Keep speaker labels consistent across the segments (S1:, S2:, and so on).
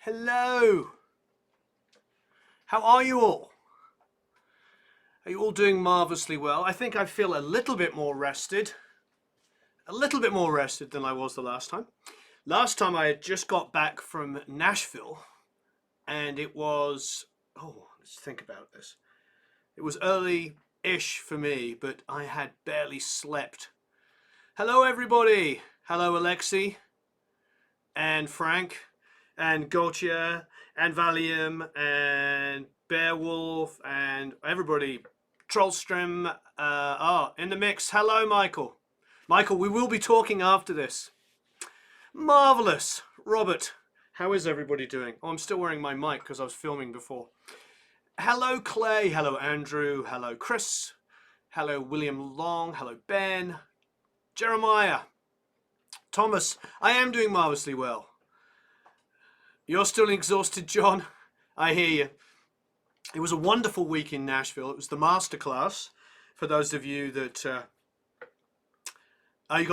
S1: Hello. How are you all? Are you all doing marvelously well? I think I feel a little bit more rested. A little bit more rested than I was the last time. Last time I had just got back from Nashville and it was, let's think about this. It was early-ish for me, but I had barely slept. Hello everybody. Hello Alexi and Frank and Gautier and Valium and Beowulf and everybody. Trollstrom in the mix. Hello Michael. Michael, we will be talking after this. Marvellous. Robert, how is everybody doing? Oh, I'm still wearing my mic because I was filming before. Hello Clay. Hello Andrew. Hello Chris. Hello William Long. Hello Ben. Jeremiah. Thomas, I am doing marvellously well. You're still exhausted, John? I hear you. It was a wonderful week in Nashville. It was the masterclass. For those of you that you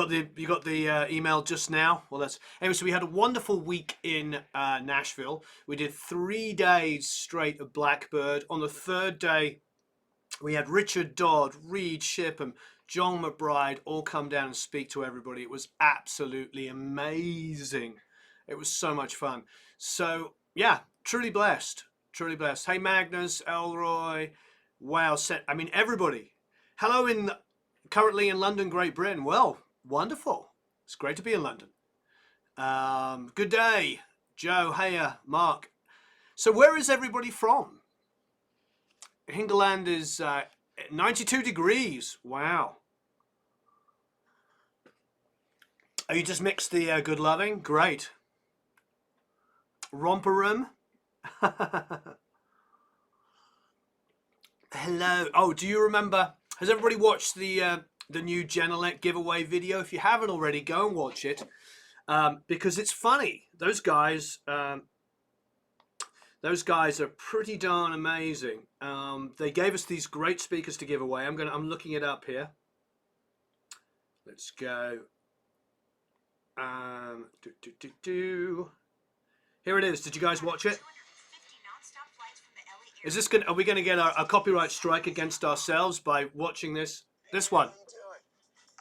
S1: got the email just now. Well, that's anyway. So we had a wonderful week in Nashville. We did 3 days straight of Blackbird. On the third day, we had Richard Dodd, Reed Shipham, John McBride all come down and speak to everybody. It was absolutely amazing. It was so much fun. So yeah, truly blessed. Truly blessed. Hey Magnus, Elroy, wow, I mean everybody. Hello currently in London, Great Britain. Well, wonderful. It's great to be in London. Good day, Joe, Heya, Mark. So where is everybody from? Hinterland is 92 degrees. Wow. Oh, you just mixed the good loving? Great. Romper room. Hello. Oh, do you remember? Has everybody watched the new Genelec giveaway video? If you haven't already, go and watch it because it's funny. Those guys are pretty darn amazing. They gave us these great speakers to give away. I'm looking it up here. Let's go. Here it is. Did you guys watch it? Is this are we going to get a copyright strike against ourselves by watching this? This one.
S2: How you doing?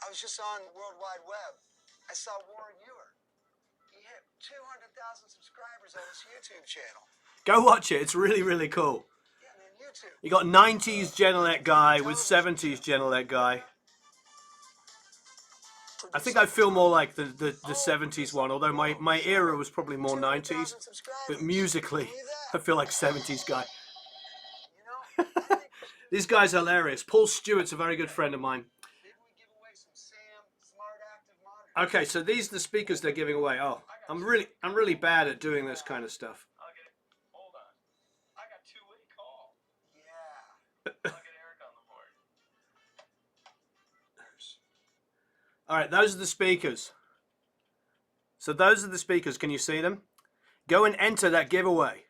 S2: I was just on the World Wide Web. I saw Warren Ewer. He hit 200,000 subscribers on his YouTube channel.
S1: Go watch it. It's really, really cool.
S2: Yeah, man, YouTube.
S1: You got 90s Genelec guy with 70s Genelec guy. I think I feel more like the 70s one, although my era was probably more 90s. But musically, I feel like 70s guy. These guys are hilarious. Paul Stewart's a very good friend of mine. Okay, so these are the speakers they're giving away. Oh, I'm really bad at doing this kind of stuff.
S3: Okay, hold on. I got two-way call. Yeah. I'll get Eric on the board.
S1: All right, those are the speakers. So those are the speakers. Can you see them? Go and enter that giveaway.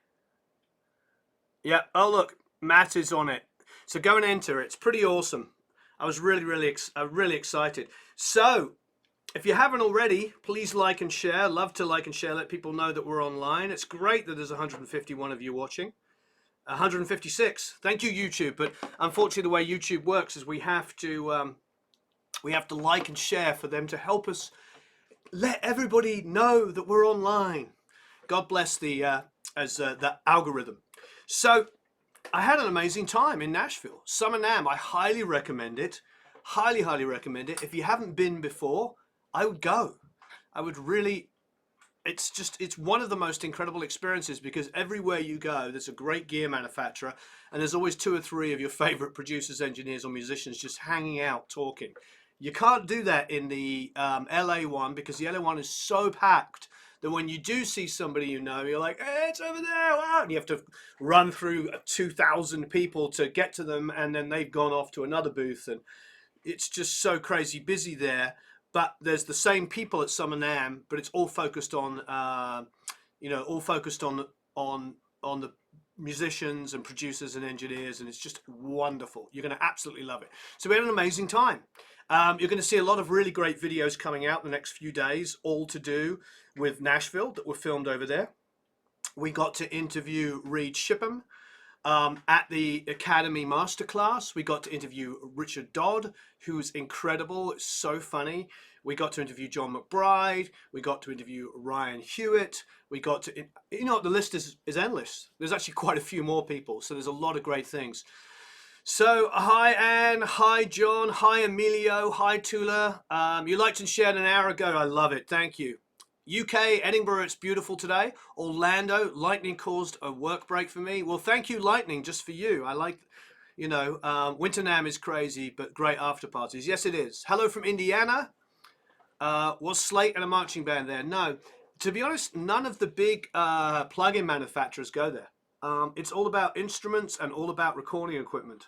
S1: Yeah. Oh, look, Matt is on it. So go and enter. It's pretty awesome. I was really excited. So if you haven't already, please like and share. Love to like and share. Let people know that we're online. It's great that there's 151 of you watching. 156. Thank you, YouTube. But unfortunately, the way YouTube works is we have to like and share for them to help us let everybody know that we're online. God bless the algorithm. So I had an amazing time in Nashville. Summer NAMM, I highly recommend it. Highly recommend it. If you haven't been before, I would go. I would really, it's one of the most incredible experiences because everywhere you go, there's a great gear manufacturer and there's always 2 or 3 of your favorite producers, engineers or musicians just hanging out talking. You can't do that in the LA one because the LA one is so packed that when you do see somebody you know, you're like, hey, it's over there, wow. And you have to run through 2,000 people to get to them and then they've gone off to another booth and it's just so crazy busy there. But there's the same people at Summer NAMM, but it's all focused on, on the musicians and producers and engineers, and it's just wonderful. You're going to absolutely love it. So we had an amazing time. You're going to see a lot of really great videos coming out in the next few days, all to do with Nashville that were filmed over there. We got to interview Reed Shipham at the Academy Masterclass. We got to interview Richard Dodd, who's incredible. It's so funny. We got to interview John McBride. We got to interview Ryan Hewitt. We got to, you know, the list is endless. There's actually quite a few more people. So there's a lot of great things. So hi Anne, hi John, hi Emilio, hi Tula. You liked and shared an hour ago. I love it. Thank you. UK, Edinburgh, it's beautiful today. Orlando, lightning caused a work break for me. Well, thank you, lightning, just for you. I like, you know, Winternam is crazy, but great after parties. Yes, it is. Hello from Indiana. Was Slate and a marching band there? No. To be honest, none of the big plug-in manufacturers go there. It's all about instruments and all about recording equipment.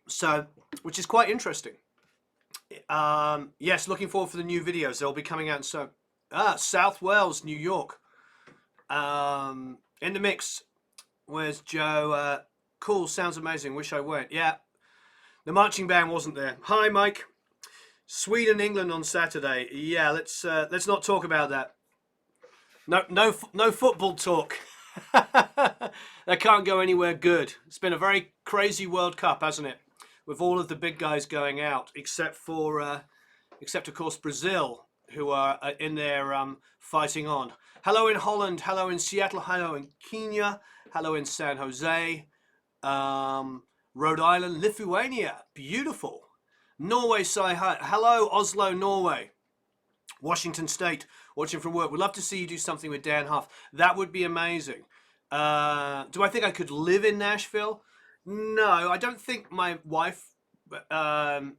S1: So, which is quite interesting. Yes, looking forward for the new videos. They'll be coming out soon. South Wales, New York. In the mix. Where's Joe? Cool, sounds amazing. Wish I went. Yeah, the marching band wasn't there. Hi, Mike. Sweden, England on Saturday. Yeah, let's not talk about that. No football talk. That can't go anywhere good. It's been a very crazy World Cup, hasn't it? With all of the big guys going out, except of course Brazil, who are in there fighting on. Hello in Holland, hello in Seattle, hello in Kenya, hello in San Jose, Rhode Island, Lithuania, beautiful. Norway, say hi. Hello Oslo, Norway. Washington State, watching from work. Would love to see you do something with Dan Huff. That would be amazing. Do I think I could live in Nashville? No, I don't think my wife. That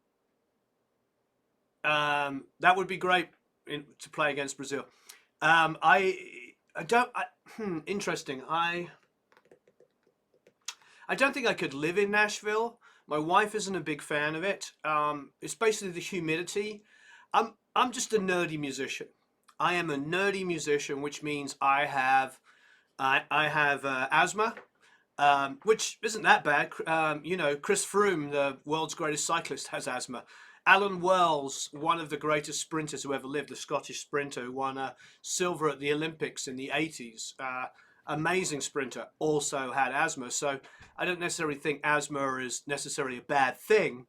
S1: would be great to play against Brazil. I don't. Interesting. I don't think I could live in Nashville. My wife isn't a big fan of it. It's basically the humidity. I'm just a nerdy musician. I am a nerdy musician, which means I have asthma. Which isn't that bad. You know, Chris Froome, the world's greatest cyclist, has asthma. Alan Wells, one of the greatest sprinters who ever lived, the Scottish sprinter who won silver at the Olympics in the 80s, amazing sprinter, also had asthma. So I don't necessarily think asthma is necessarily a bad thing.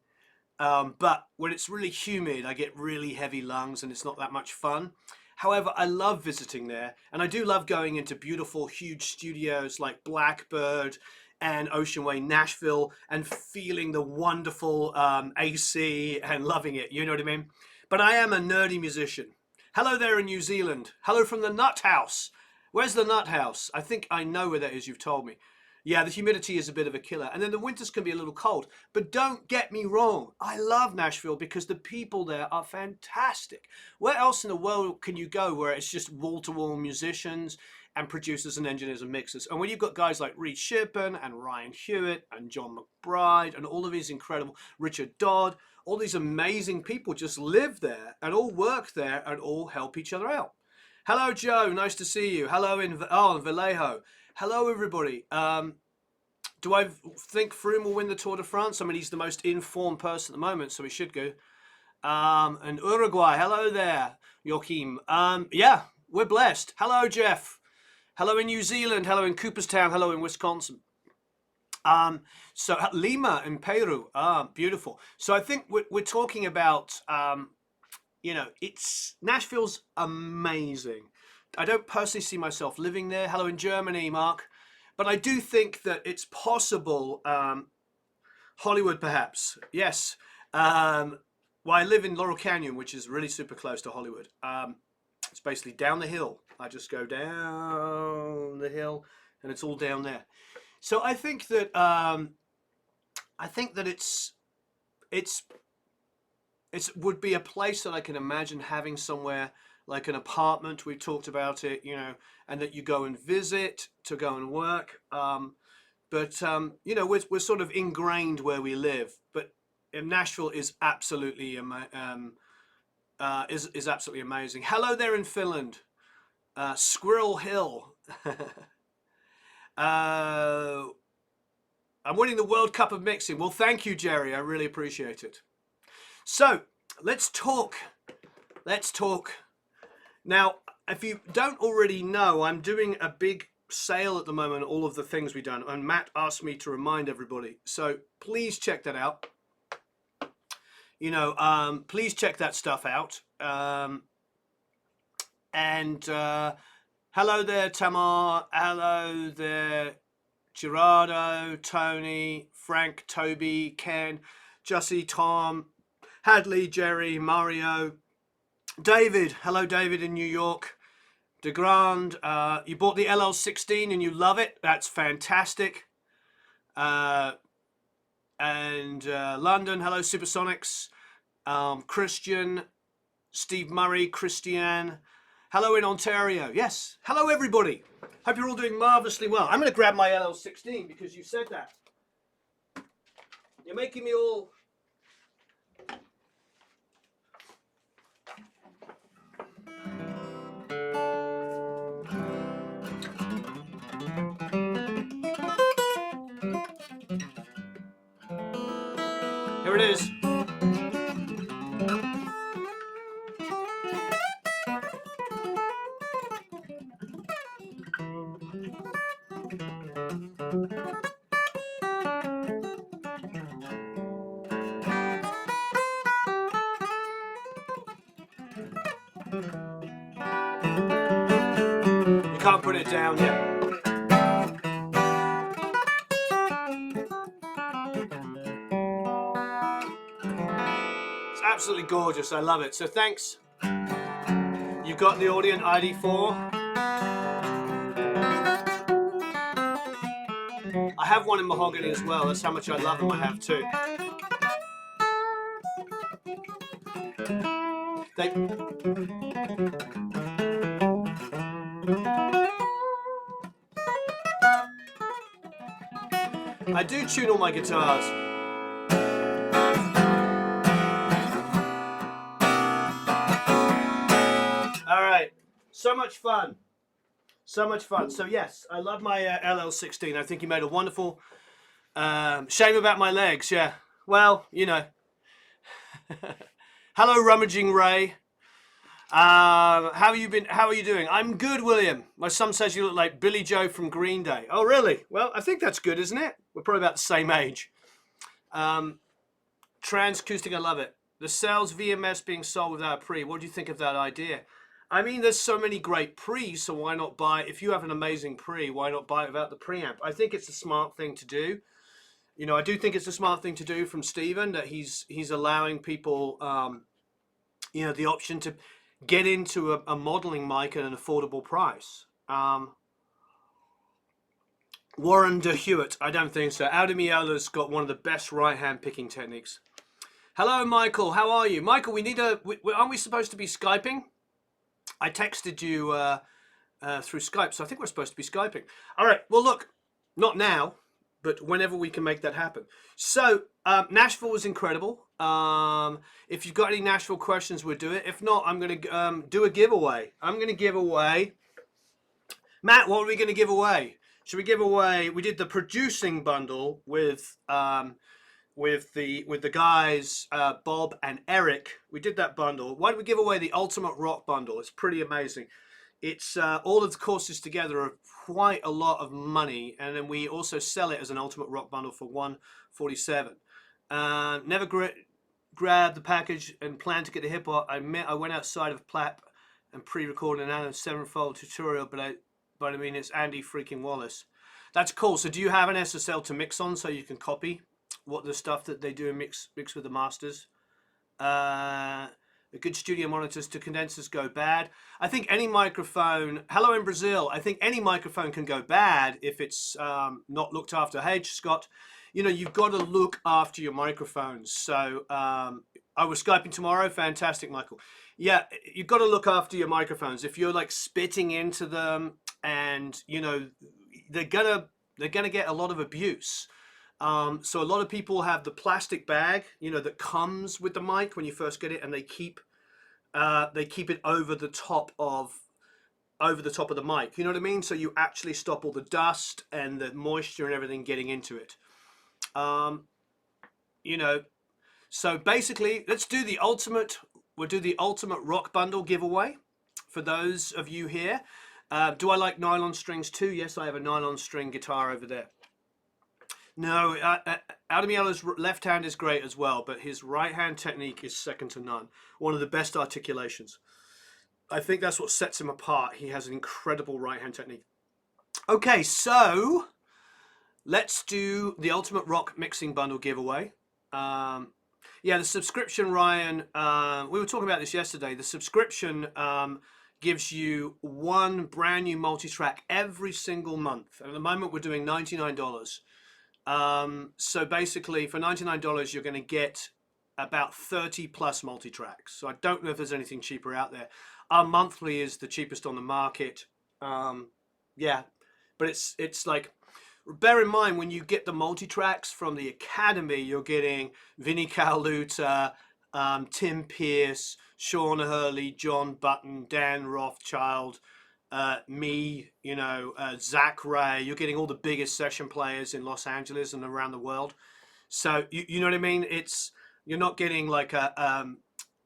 S1: But when it's really humid, I get really heavy lungs and it's not that much fun. However, I love visiting there, and I do love going into beautiful, huge studios like Blackbird and Ocean Way, Nashville, and feeling the wonderful AC and loving it, you know what I mean? But I am a nerdy musician. Hello there in New Zealand. Hello from the Nut House. Where's the Nut House? I think I know where that is, you've told me. Yeah, the humidity is a bit of a killer. And then the winters can be a little cold. But don't get me wrong. I love Nashville because the people there are fantastic. Where else in the world can you go where it's just wall-to-wall musicians and producers and engineers and mixers? And when you've got guys like Reed Shippen and Ryan Hewitt and John McBride and all of these incredible, Richard Dodd, all these amazing people just live there and all work there and all help each other out. Hello, Joe. Nice to see you. Hello in Vallejo. Hello, everybody. Do I think Froome will win the Tour de France? I mean, he's the most informed person at the moment, so he should go. And Uruguay, hello there, Joachim. Yeah, we're blessed. Hello, Jeff. Hello in New Zealand. Hello in Cooperstown. Hello in Wisconsin. So Lima in Peru. Beautiful. So I think we're talking about, you know, Nashville's amazing. I don't personally see myself living there. Hello in Germany, Mark. But I do think that it's possible. Hollywood, perhaps. Yes. Well, I live in Laurel Canyon, which is really super close to Hollywood. It's basically down the hill. I just go down the hill, and it's all down there. So I think that it would be a place that I can imagine having somewhere like an apartment. We've talked about it, you know, and that you go and visit to go and work. But you know, we're sort of ingrained where we live. But Nashville is absolutely is absolutely amazing. Hello there in Finland, Squirrel Hill. I'm winning the World Cup of mixing. Well, thank you, Jerry. I really appreciate it. So let's talk. Now, if you don't already know, I'm doing a big sale at the moment, all of the things we've done, and Matt asked me to remind everybody, so please check that out. You know, please check that stuff out. Hello there, Tamar. Hello there, Gerardo, Tony, Frank, Toby, Ken, Jussie, Tom, Hadley, Jerry, Mario, David. Hello, David in New York. DeGrand, you bought the LL16 and you love it. That's fantastic. London, hello, Supersonics. Christian, Steve Murray, Christiane. Hello in Ontario. Yes. Hello, everybody. Hope you're all doing marvelously well. I'm going to grab my LL16 because you said that. You're making me all... Here it is. You can't put it down yet. It's absolutely gorgeous. I love it. So thanks. You've got the Audient ID4. I have one in mahogany as well. That's how much I love them. I have two. I do tune all my guitars. All right, so much fun. So much fun. So yes, I love my LL16. I think you made a wonderful... shame about my legs, yeah. Well, you know. Hello, Rummaging Ray. How have you been? How are you doing? I'm good, William. My son says you look like Billy Joe from Green Day. Oh, really? Well, I think that's good, isn't it? We're probably about the same age. Transacoustic, I love it. The sales VMS being sold without a pre. What do you think of that idea? I mean, there's so many great pre's, so why not buy? If you have an amazing pre, why not buy it without the preamp? I think it's a smart thing to do. You know, I do think it's a smart thing to do from Stephen, that he's allowing people, you know, the option to get into a modeling mic at an affordable price. Warren de Hewitt, I don't think so. Audi Miola's got one of the best right-hand picking techniques. Hello, Michael. How are you? Michael, we need aren't we supposed to be Skyping? I texted you through Skype, so I think we're supposed to be Skyping. All right, well, look, not now, but whenever we can make that happen. So, Nashville was incredible. If you've got any Nashville questions, we'll do it. If not, I'm going to do a giveaway. I'm going to give away... Matt, what are we going to give away? Should we give away... We did the producing bundle with the guys, Bob and Eric. We did that bundle. Why don't we give away the Ultimate Rock bundle? It's pretty amazing. It's all of the courses together are quite a lot of money, and then we also sell it as an Ultimate Rock bundle for $147. Never grabbed the package and planned to get the hip hop. I went outside of Platt and pre-recorded an 7-fold tutorial, but I mean it's Andy freaking Wallace. That's cool. So do you have an SSL to mix on so you can copy what the stuff that they do and mix with the masters? A good studio monitors to condensers go bad. I think any microphone, hello in Brazil, I think any microphone can go bad if it's not looked after. Hey, Scott, you know, you've got to look after your microphones. So I was Skyping tomorrow. Fantastic, Michael. Yeah, you've got to look after your microphones. If you're like spitting into them and, you know, they're gonna get a lot of abuse. So a lot of people have the plastic bag, you know, that comes with the mic when you first get it, and they keep it over the top of the mic. You know what I mean? So you actually stop all the dust and the moisture and everything getting into it. You know, so basically, let's do the ultimate. We'll do the Ultimate Rock Bundle giveaway for those of you here. Do I like nylon strings too? Yes, I have a nylon string guitar over there. No, Adamiela's left hand is great as well, but his right hand technique is second to none. One of the best articulations. I think that's what sets him apart. He has an incredible right hand technique. Okay, so let's do the Ultimate Rock Mixing Bundle giveaway. Yeah, the subscription, Ryan, we were talking about this yesterday. The subscription gives you one brand new multi-track every single month. And at the moment, we're doing $99. So basically, for $99, you're going to get about 30 plus multi-tracks. So I don't know if there's anything cheaper out there. Our monthly is the cheapest on the market. Yeah, but it's like, bear in mind, when you get the multi-tracks from the Academy, you're getting Vinnie Colaiuta, Tim Pierce, Sean Hurley, John Button, Dan Rothschild, me, Zach Ray. You're getting all the biggest session players in Los Angeles and around the world. So you know what I mean? You're not getting like a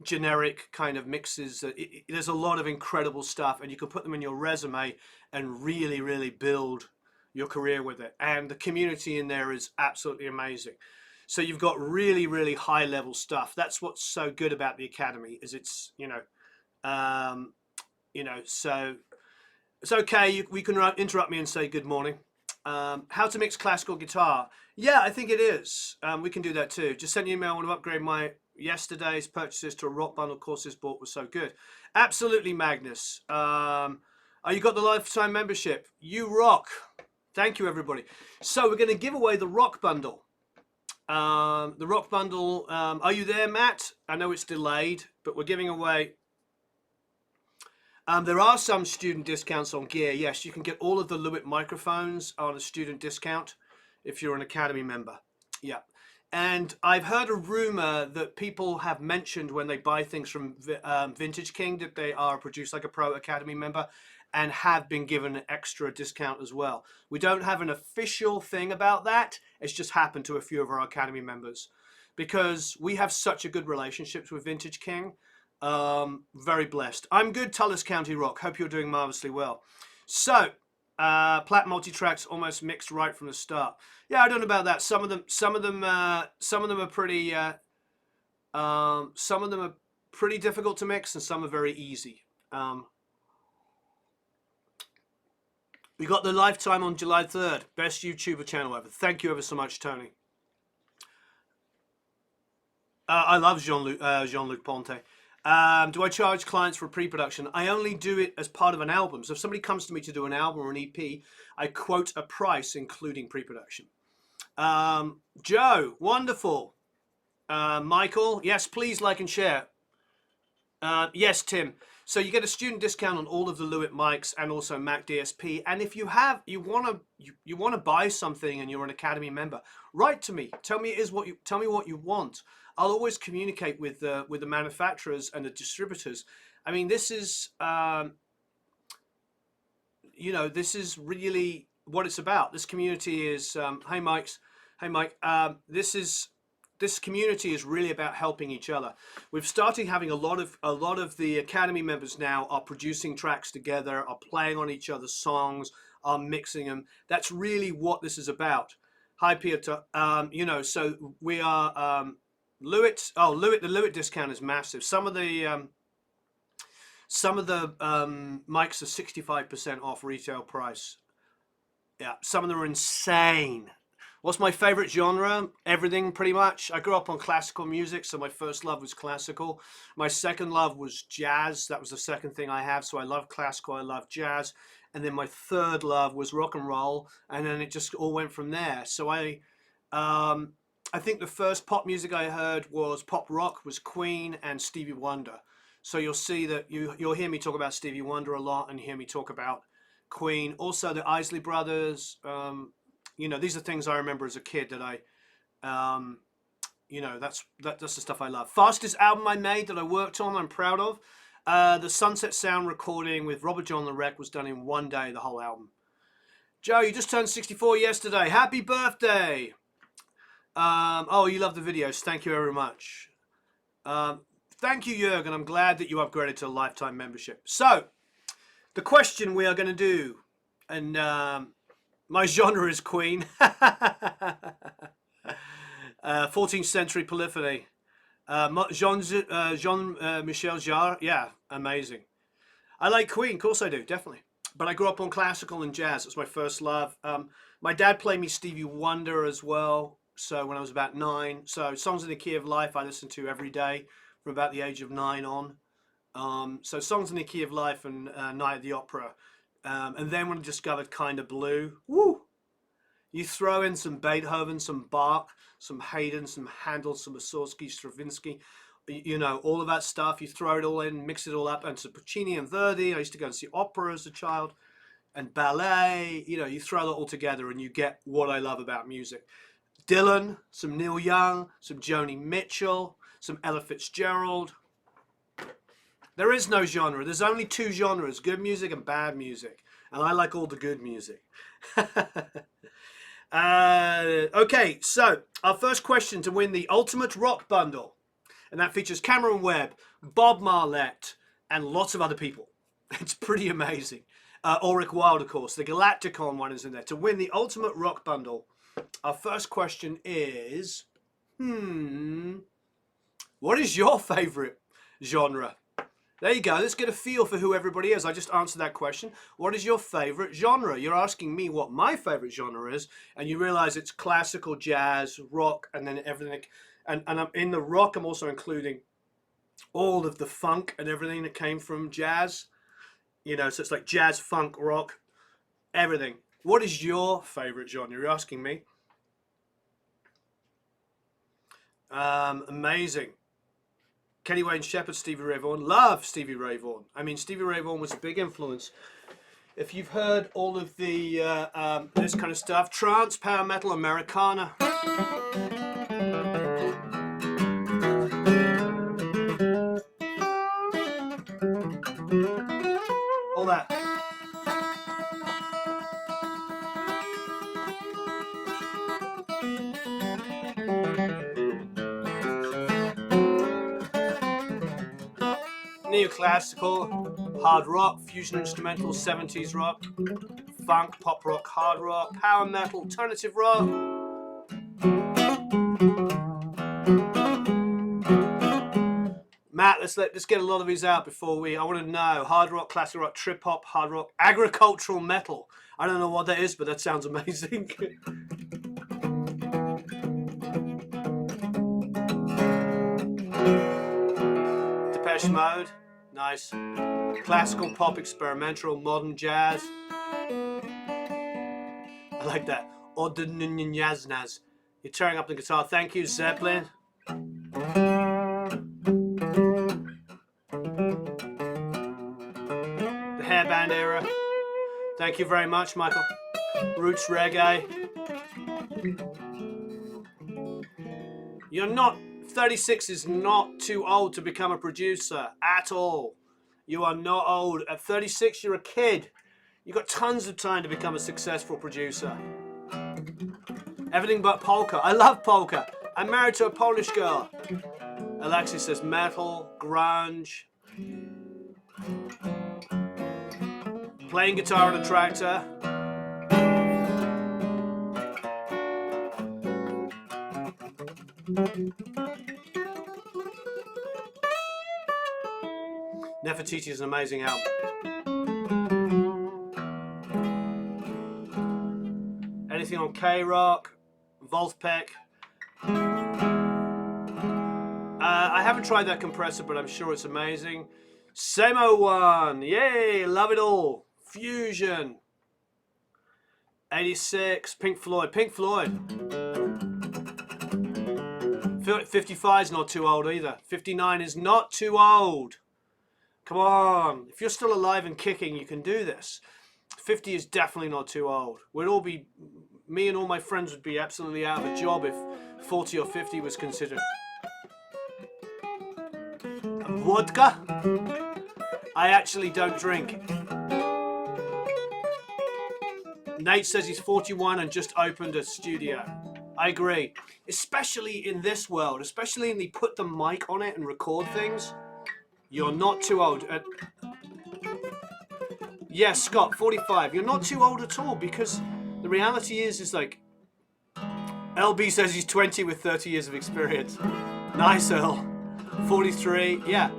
S1: generic kind of mixes. There's a lot of incredible stuff, and you can put them in your resume and really, really build your career with it. And the community in there is absolutely amazing. So you've got really, really high level stuff. That's what's so good about the Academy, is it's, so it's okay. We can interrupt me and say good morning. How to mix classical guitar. Yeah, I think it is. We can do that too. Just send an email. I want to upgrade my yesterday's purchases to a rock bundle. Courses bought was so good. Absolutely, Magnus. You got the lifetime membership. You rock. Thank you, everybody. So we're going to give away the rock bundle. The rock bundle. Are you there, Matt? I know it's delayed, but we're giving away. There are some student discounts on gear. Yes, you can get all of the Lewitt microphones on a student discount if you're an Academy member. Yeah. And I've heard a rumor that people have mentioned when they buy things from Vintage King that they are produced like a Pro Academy member and have been given an extra discount as well. We don't have an official thing about that. It's just happened to a few of our Academy members because we have such a good relationships with Vintage King. Very blessed. I'm good, Tullis County Rock. Hope you're doing marvelously well. So, Plat multi-tracks almost mixed right from the start. Yeah, I don't know about that. Some of them are pretty. Some of them are pretty difficult to mix, and some are very easy. We got the lifetime on July 3rd. Best YouTuber channel ever. Thank you ever so much, Tony. I love Jean-Luc Ponte. Do I charge clients for pre-production? I only do it as part of an album. So if somebody comes to me to do an album or an EP, I quote a price including pre-production. Joe, wonderful. Michael, yes, please like and share. Yes, Tim. So you get a student discount on all of the Lewitt mics and also Mac DSP. And if you want to buy something and you're an Academy member, write to me. Tell me what you want. I'll always communicate with the manufacturers and the distributors. I mean, this is this is really what it's about. This community is hey Mike. This community is really about helping each other. We've started having a lot of the Academy members now are producing tracks together, are playing on each other's songs, are mixing them. That's really what this is about. Hi, Peter. So we are Lewitt. Oh, Lewitt. The Lewitt discount is massive. Some of the mics are 65% off retail price. Yeah, some of them are insane. What's my favorite genre? Everything, pretty much. I grew up on classical music, so my first love was classical. My second love was jazz. That was the second thing I have. So I love classical, I love jazz. And then my third love was rock and roll. And then it just all went from there. So I think the first pop music I heard was pop rock, was Queen and Stevie Wonder. So you'll see that you'll hear me talk about Stevie Wonder a lot and hear me talk about Queen. Also the Isley Brothers. These are things I remember as a kid that that's the stuff I love. Fastest album I made that I worked on, I'm proud of. The Sunset Sound recording with Robert John the Wreck was done in one day, the whole album. Joe, you just turned 64 yesterday. Happy birthday. You love the videos. Thank you very much. Thank you, Jürgen. I'm glad that you upgraded to a lifetime membership. So, The question we are going to do, and my genre is Queen. 14th century polyphony. Jean-Michel Jarre, yeah, amazing. I like Queen, of course I do, definitely. But I grew up on classical and jazz. It's my first love. My dad played me Stevie Wonder as well. So when I was about 9. So Songs in the Key of Life I listened to every day from about the age of 9 on. So Songs in the Key of Life and Night at the Opera. And then when I discovered Kinda Blue, woo! You throw in some Beethoven, some Bach, some Haydn, some Handel, some Mussorgsky, Stravinsky, you know, all of that stuff. You throw it all in, mix it all up, and some Puccini and Verdi. I used to go and see opera as a child, and ballet. You know, you throw it all together and you get what I love about music. Dylan, some Neil Young, some Joni Mitchell, some Ella Fitzgerald. There is no genre. There's only 2 genres, good music and bad music. And I like all the good music. Okay, so our first question to win the Ultimate Rock Bundle. And that features Cameron Webb, Bob Marlette, and lots of other people. It's pretty amazing. Ulrich Wilde, of course. The Galacticon one is in there. To win the Ultimate Rock Bundle, our first question is, what is your favorite genre? There you go. Let's get a feel for who everybody is. I just answered that question. What is your favorite genre? You're asking me what my favorite genre is, and you realize it's classical, jazz, rock, and then everything. And I'm in the rock, I'm also including all of the funk and everything that came from jazz. You know, so it's like jazz, funk, rock, everything. What is your favorite genre? You're asking me. Amazing. Kenny Wayne Shepherd, Stevie Ray Vaughan. Love Stevie Ray Vaughan. I mean, Stevie Ray Vaughan was a big influence. If you've heard all of the this kind of stuff, trance, power metal, Americana. All that. Neoclassical, hard rock, fusion instrumental, 70s rock, funk, pop rock, hard rock, power metal, alternative rock. Matt, let's get a lot of these out before I want to know. Hard rock, classic rock, trip hop, hard rock, agricultural metal. I don't know what that is, but that sounds amazing. Depeche Mode, nice. Classical, pop, experimental, modern jazz. I like that. Odunyaznaz. You're tearing up the guitar. Thank you, Zeppelin. The hairband era. Thank you very much, Michael. Roots reggae. You're not, 36 is not too old to become a producer at all. You are not old. At 36, you're a kid. You've got tons of time to become a successful producer. Everything but polka. I love polka. I'm married to a Polish girl. Alexi says metal, grunge. Playing guitar on a tractor. Nefertiti is an amazing album. Anything on K-Rock, Wolfpack. I haven't tried that compressor, but I'm sure it's amazing. Samo one, yay, love it all. Fusion. 86, Pink Floyd. 55 is not too old either. 59 is not too old. Come on, if you're still alive and kicking, you can do this. 50 is definitely not too old. Me and all my friends would be absolutely out of a job if 40 or 50 was considered. Vodka? I actually don't drink. Nate says he's 41 and just opened a studio. I agree. Especially in this world, especially in the put the mic on it and record things. You're not too old. Yes, Scott, 45. You're not too old at all, because the reality is like, LB says he's 20 with 30 years of experience. Nice, Earl. 43, yeah.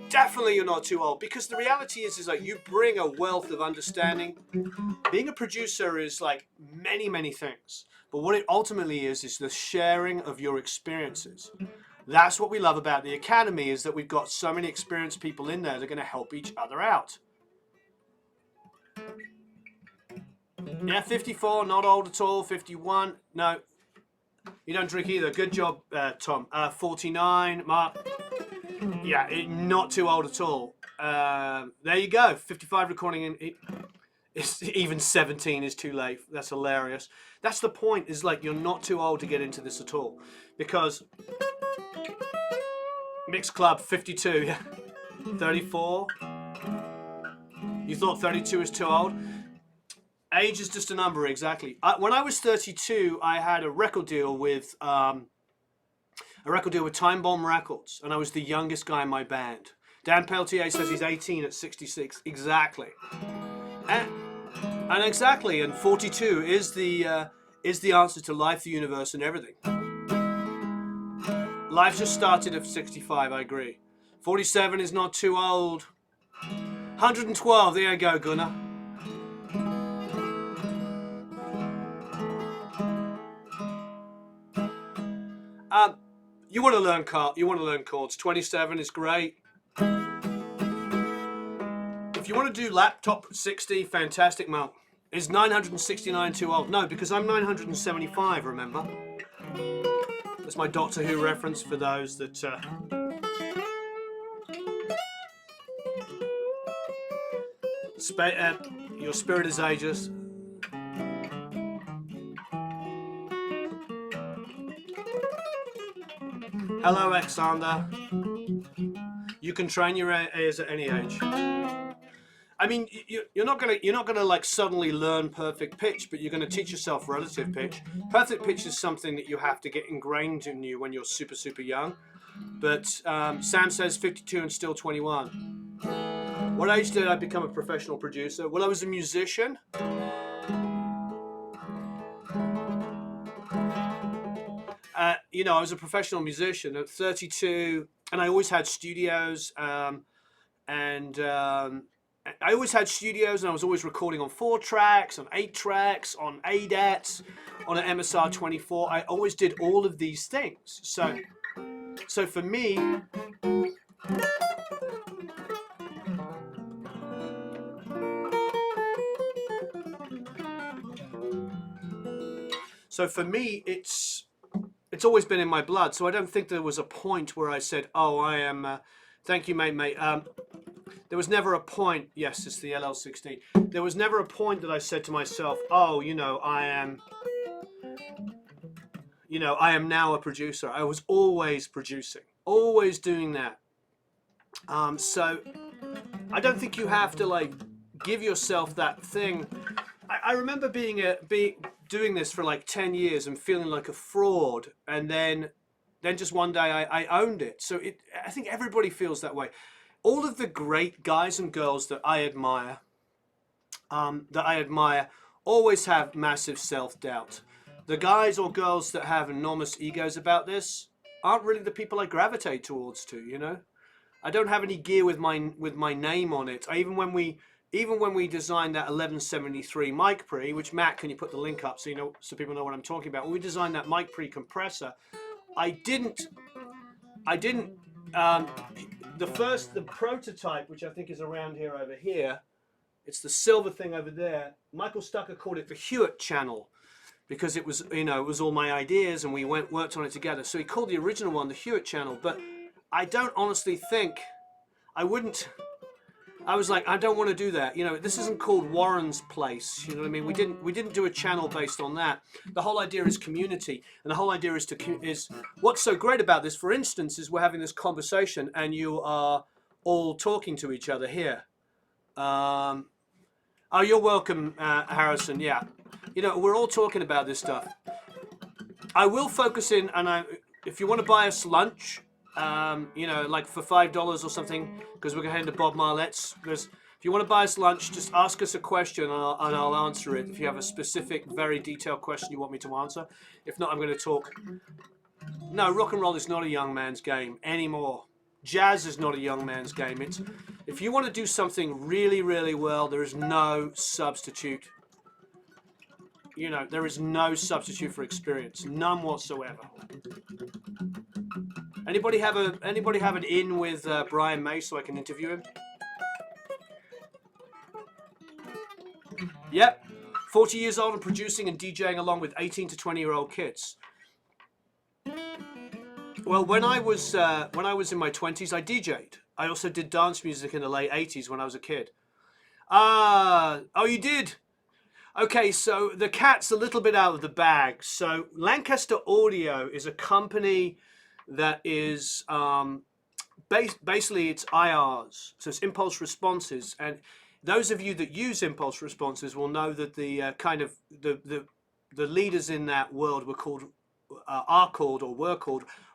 S1: Definitely you're not too old, because the reality is like, you bring a wealth of understanding. Being a producer is like many things, but what it ultimately is the sharing of your experiences. That's what we love about the Academy, is that we've got so many experienced people in there that are going to help each other out. Yeah, 54, not old at all. 51, no, you don't drink either. Good job, Tom. 49, Mark. Yeah, not too old at all. There you go. 55 recording in. Even 17 is too late. That's hilarious. That's the point. Is like, you're not too old to get into this at all, because mixed club 52, 34. You thought 32 was too old. Age is just a number, exactly. When I was 32, I had a record deal with Time Bomb Records, and I was the youngest guy in my band. Dan Peltier says he's 18 at 66. Exactly. And exactly, and 42 is the answer to life, the universe, and everything. Life just started at 65. I agree. 47 is not too old. 112. There you go, Gunnar. You want to learn chords. 27 is great. If you want to do laptop 60, fantastic, Mel. Is 969 too old? No, because I'm 975, remember? That's my Doctor Who reference for those that... your spirit is ageless. Hello, Alexander. You can train your ears at any age. I mean, you're not gonna like suddenly learn perfect pitch, but you're gonna teach yourself relative pitch. Perfect pitch is something that you have to get ingrained in you when you're super young. But Sam says 52 and still 21. What age did I become a professional producer? Well, I was a musician. I was a professional musician at 32, and I always had studios. I always had studios, and I was always recording on 4 tracks, on 8 tracks, on ADATs, on an MSR 24. I always did all of these things. So for me, it's always been in my blood. So I don't think there was a point where I said, "Oh, I am." Thank you, mate. There was never a point. Yes, it's the LL16. There was never a point that I said to myself, "Oh, I am now a producer." I was always producing, always doing that. So I don't think you have to like give yourself that thing. I remember doing this for like 10 years and feeling like a fraud, and then just one day I owned it. So I think everybody feels that way. All of the great guys and girls that I admire, always have massive self-doubt. The guys or girls that have enormous egos about this aren't really the people I gravitate towards to, I don't have any gear with my name on it. Even when we designed that 1173 mic pre, which Matt, can you put the link up so people know what I'm talking about? When we designed that mic pre compressor, the prototype, which I think is around here over here, it's the silver thing over there. Michael Stucker called it the Huart channel, because it was all my ideas, and we worked on it together. So he called the original one the Huart channel, but I don't honestly think I wouldn't. I was like, I don't want to do that. This isn't called Warren's Place. You know what I mean? We didn't do a channel based on that. The whole idea is community, and the whole idea is what's so great about this. For instance, is we're having this conversation, and you are all talking to each other here. Oh, you're welcome, Harrison. Yeah, we're all talking about this stuff. I will focus in, and if you want to buy us lunch. Like for $5 or something, because we're going to head to Bob Marlette's. If you want to buy us lunch, just ask us a question and I'll answer it. If you have a specific, very detailed question you want me to answer. If not, I'm going to talk. No, rock and roll is not a young man's game anymore. Jazz is not a young man's game. It's, if you want to do something really, really well, there is no substitute. You know, there is no substitute for experience, none whatsoever. Anybody have an in with Brian May so I can interview him? Yep, 40 years old and producing and DJing along with 18 to 20-year-old kids. Well, when I was in my 20s, I DJ'd. I also did dance music in the late 80s when I was a kid. Oh, you did? Okay, so the cat's a little bit out of the bag. So Lancaster Audio is a company that is basically it's IRs, so it's impulse responses, and those of you that use impulse responses will know that the the leaders in that world were called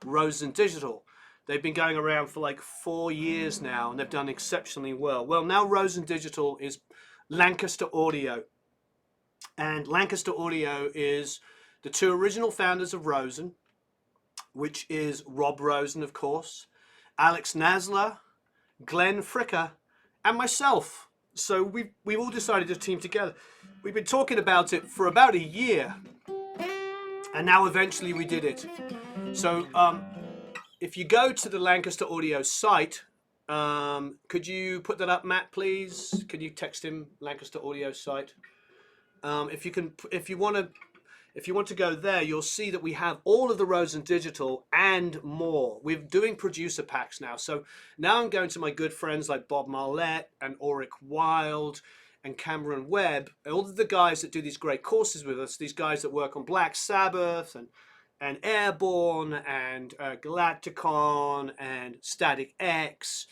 S1: Rosen Digital. They've been going around for like 4 years now, and they've done exceptionally well. Well, now Rosen Digital is Lancaster Audio, and Lancaster Audio is the two original founders of Rosen, which is Rob Rosen, of course, Alex Nasler, Glenn Fricker, and myself. So we've all decided to team together. We've been talking about it for about a year, and now eventually we did it. So if you go to the Lancaster Audio site, could you put that up, Matt, please? Could you text him Lancaster Audio site? If you want to go there, you'll see that we have all of the Rosen Digital and more. We're doing producer packs now. So now I'm going to my good friends like Bob Marlette and Auric Wild and Cameron Webb, all of the guys that do these great courses with us, these guys that work on Black Sabbath and Airborne and Galacticon and Static X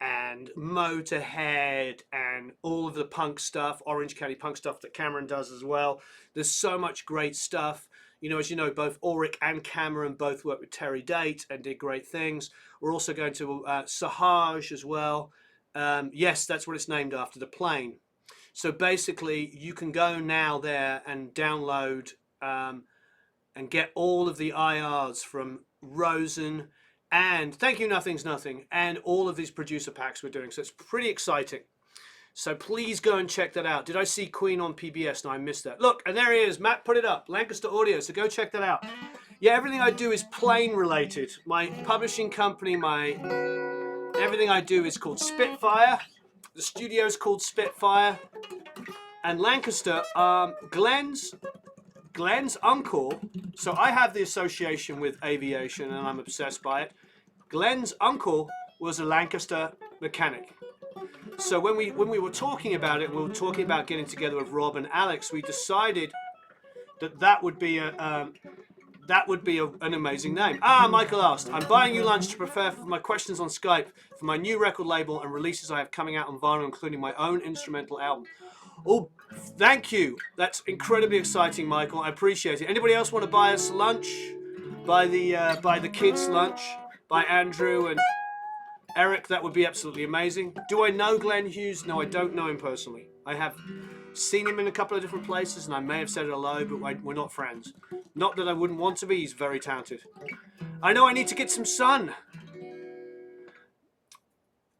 S1: and Motorhead and all of the punk stuff, Orange County punk stuff that Cameron does as well. There's so much great stuff. You know, as you know, both Auric and Cameron both worked with Terry Date and did great things. We're also going to Sahaj as well. Yes, that's what it's named after, the plane. So basically, you can go now there and download and get all of the IRs from Rosen and Thank You Nothing's Nothing and all of these producer packs we're doing. So it's pretty exciting. So please go and check that out. Did I see Queen on PBS? No, I missed that. Look, and there he is. Matt put it up. Lancaster Audio. So go check that out. Yeah, everything I do is plane related. My publishing company, everything I do is called Spitfire. The studio is called Spitfire. And Lancaster, Glenn's uncle, so I have the association with aviation and I'm obsessed by it. Glenn's uncle was a Lancaster mechanic. So when we were talking about it, we were talking about getting together with Rob and Alex, we decided that would be an amazing name. Michael asked, I'm buying you lunch to prepare for my questions on Skype for my new record label and releases I have coming out on vinyl, including my own instrumental album. Oh, thank you. That's incredibly exciting, Michael. I appreciate it. Anybody else want to buy us lunch? Buy the kids lunch? Buy Andrew and Eric? That would be absolutely amazing. Do I know Glenn Hughes? No, I don't know him personally. I have seen him in a couple of different places, and I may have said hello, but we're not friends. Not that I wouldn't want to be. He's very talented. I know I need to get some sun.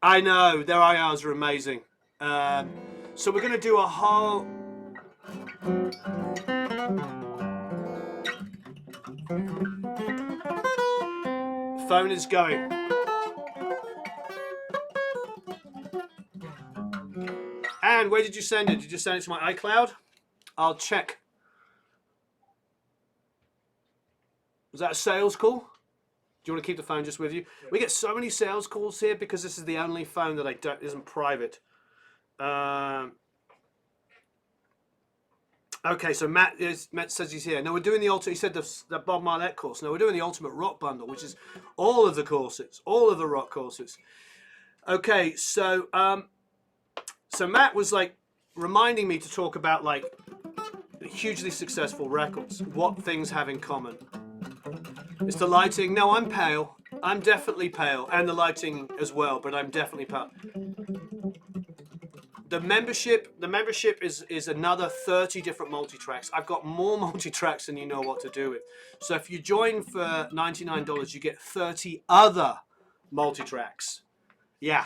S1: I know. Their IRs are amazing. So we're going to do a whole... Phone is going. And where did you send it? Did you send it to my iCloud? I'll check. Was that a sales call? Do you want to keep the phone just with you? Yeah. We get so many sales calls here because this is the only phone that isn't private. Okay, so Matt says he's here. No, we're doing the ultimate. He said the Bob Marlette course. No, we're doing the Ultimate Rock Bundle, which is all of the courses, all of the rock courses. Okay, so Matt was like reminding me to talk about like hugely successful records. What things have in common? It's the lighting. No, I'm pale. I'm definitely pale, and the lighting as well. But I'm definitely pale. The membership is another 30 different multi-tracks. I've got more multi-tracks than you know what to do with. So if you join for $99, you get 30 other multi-tracks. Yeah,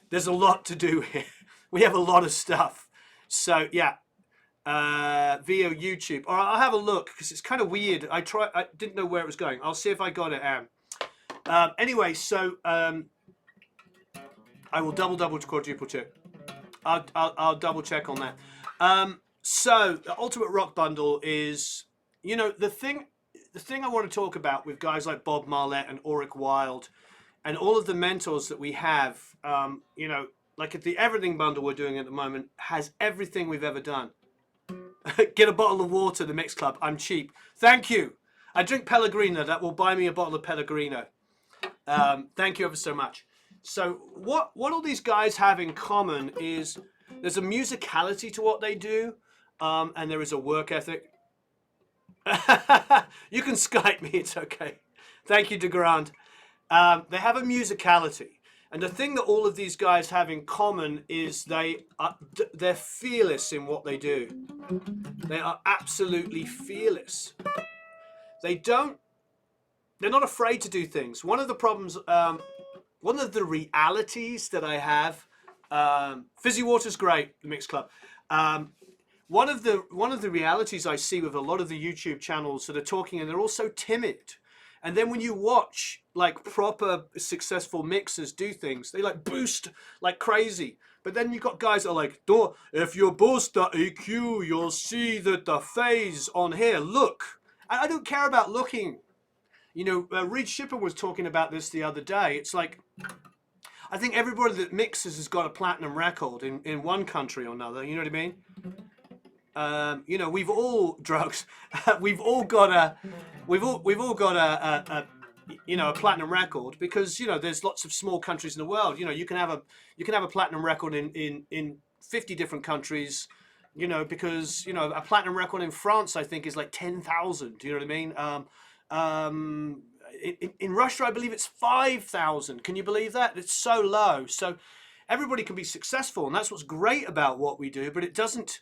S1: there's a lot to do here. We have a lot of stuff. So yeah, via YouTube. Or I'll have a look because it's kind of weird. I didn't know where it was going. I'll see if I got it. Anyway, so I will double quadruple check. I'll double check on that. So the Ultimate Rock Bundle is, you know, the thing I want to talk about with guys like Bob Marlette and Ulrich Wilde and all of the mentors that we have, you know, like at the Everything Bundle we're doing at the moment has everything we've ever done. Get a bottle of water, the Mix Club. I'm cheap. Thank you. I drink Pellegrino. That will buy me a bottle of Pellegrino. Thank you ever so much. So what all these guys have in common is there's a musicality to what they do, and there is a work ethic. You can Skype me, it's okay. Thank you, DeGrand. They have a musicality. And the thing that all of these guys have in common is they're fearless in what they do. They are absolutely fearless. They're not afraid to do things. One of the problems, one of the realities that I have, Fizzy Water's great, the Mix Club. One of the realities I see with a lot of the YouTube channels that are talking, and they're all so timid. And then when you watch like proper successful mixers do things, they like boost like crazy. But then you've got guys that are like, if you boost the EQ, you'll see that the phase on here, look. I don't care about looking. You know, Reed Shipper was talking about this the other day. It's like, I think everybody that mixes has got a platinum record in one country or another. You know what I mean? You know, we've all drugs. we've all got a you know, a platinum record because, you know, there's lots of small countries in the world. You know, you can have a platinum record in 50 different countries. You know, because, you know, a platinum record in France I think is like 10,000. Do you know what I mean? In Russia, I believe it's 5,000. Can you believe that? It's so low. So everybody can be successful, and that's what's great about what we do. But it doesn't.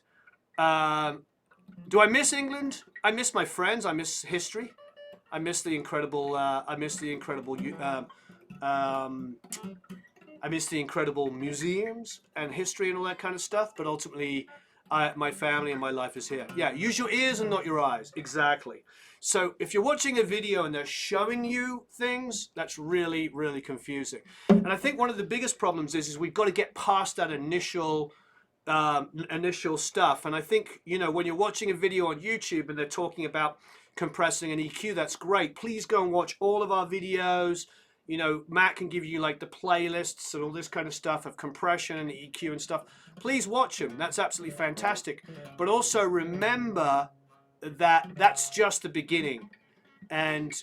S1: Do I miss England? I miss my friends. I miss history. I miss the incredible. I miss the incredible museums and history and all that kind of stuff. But ultimately, my family and my life is here. Yeah, use your ears and not your eyes. Exactly. So if you're watching a video and they're showing you things, that's really, really confusing. And I think one of the biggest problems is we've got to get past that initial stuff. And I think, you know, when you're watching a video on YouTube and they're talking about compressing an EQ, that's great. Please go and watch all of our videos. You know, Matt can give you like the playlists and all this kind of stuff of compression and EQ and stuff. Please watch them. That's absolutely fantastic. But also remember that that's just the beginning. And,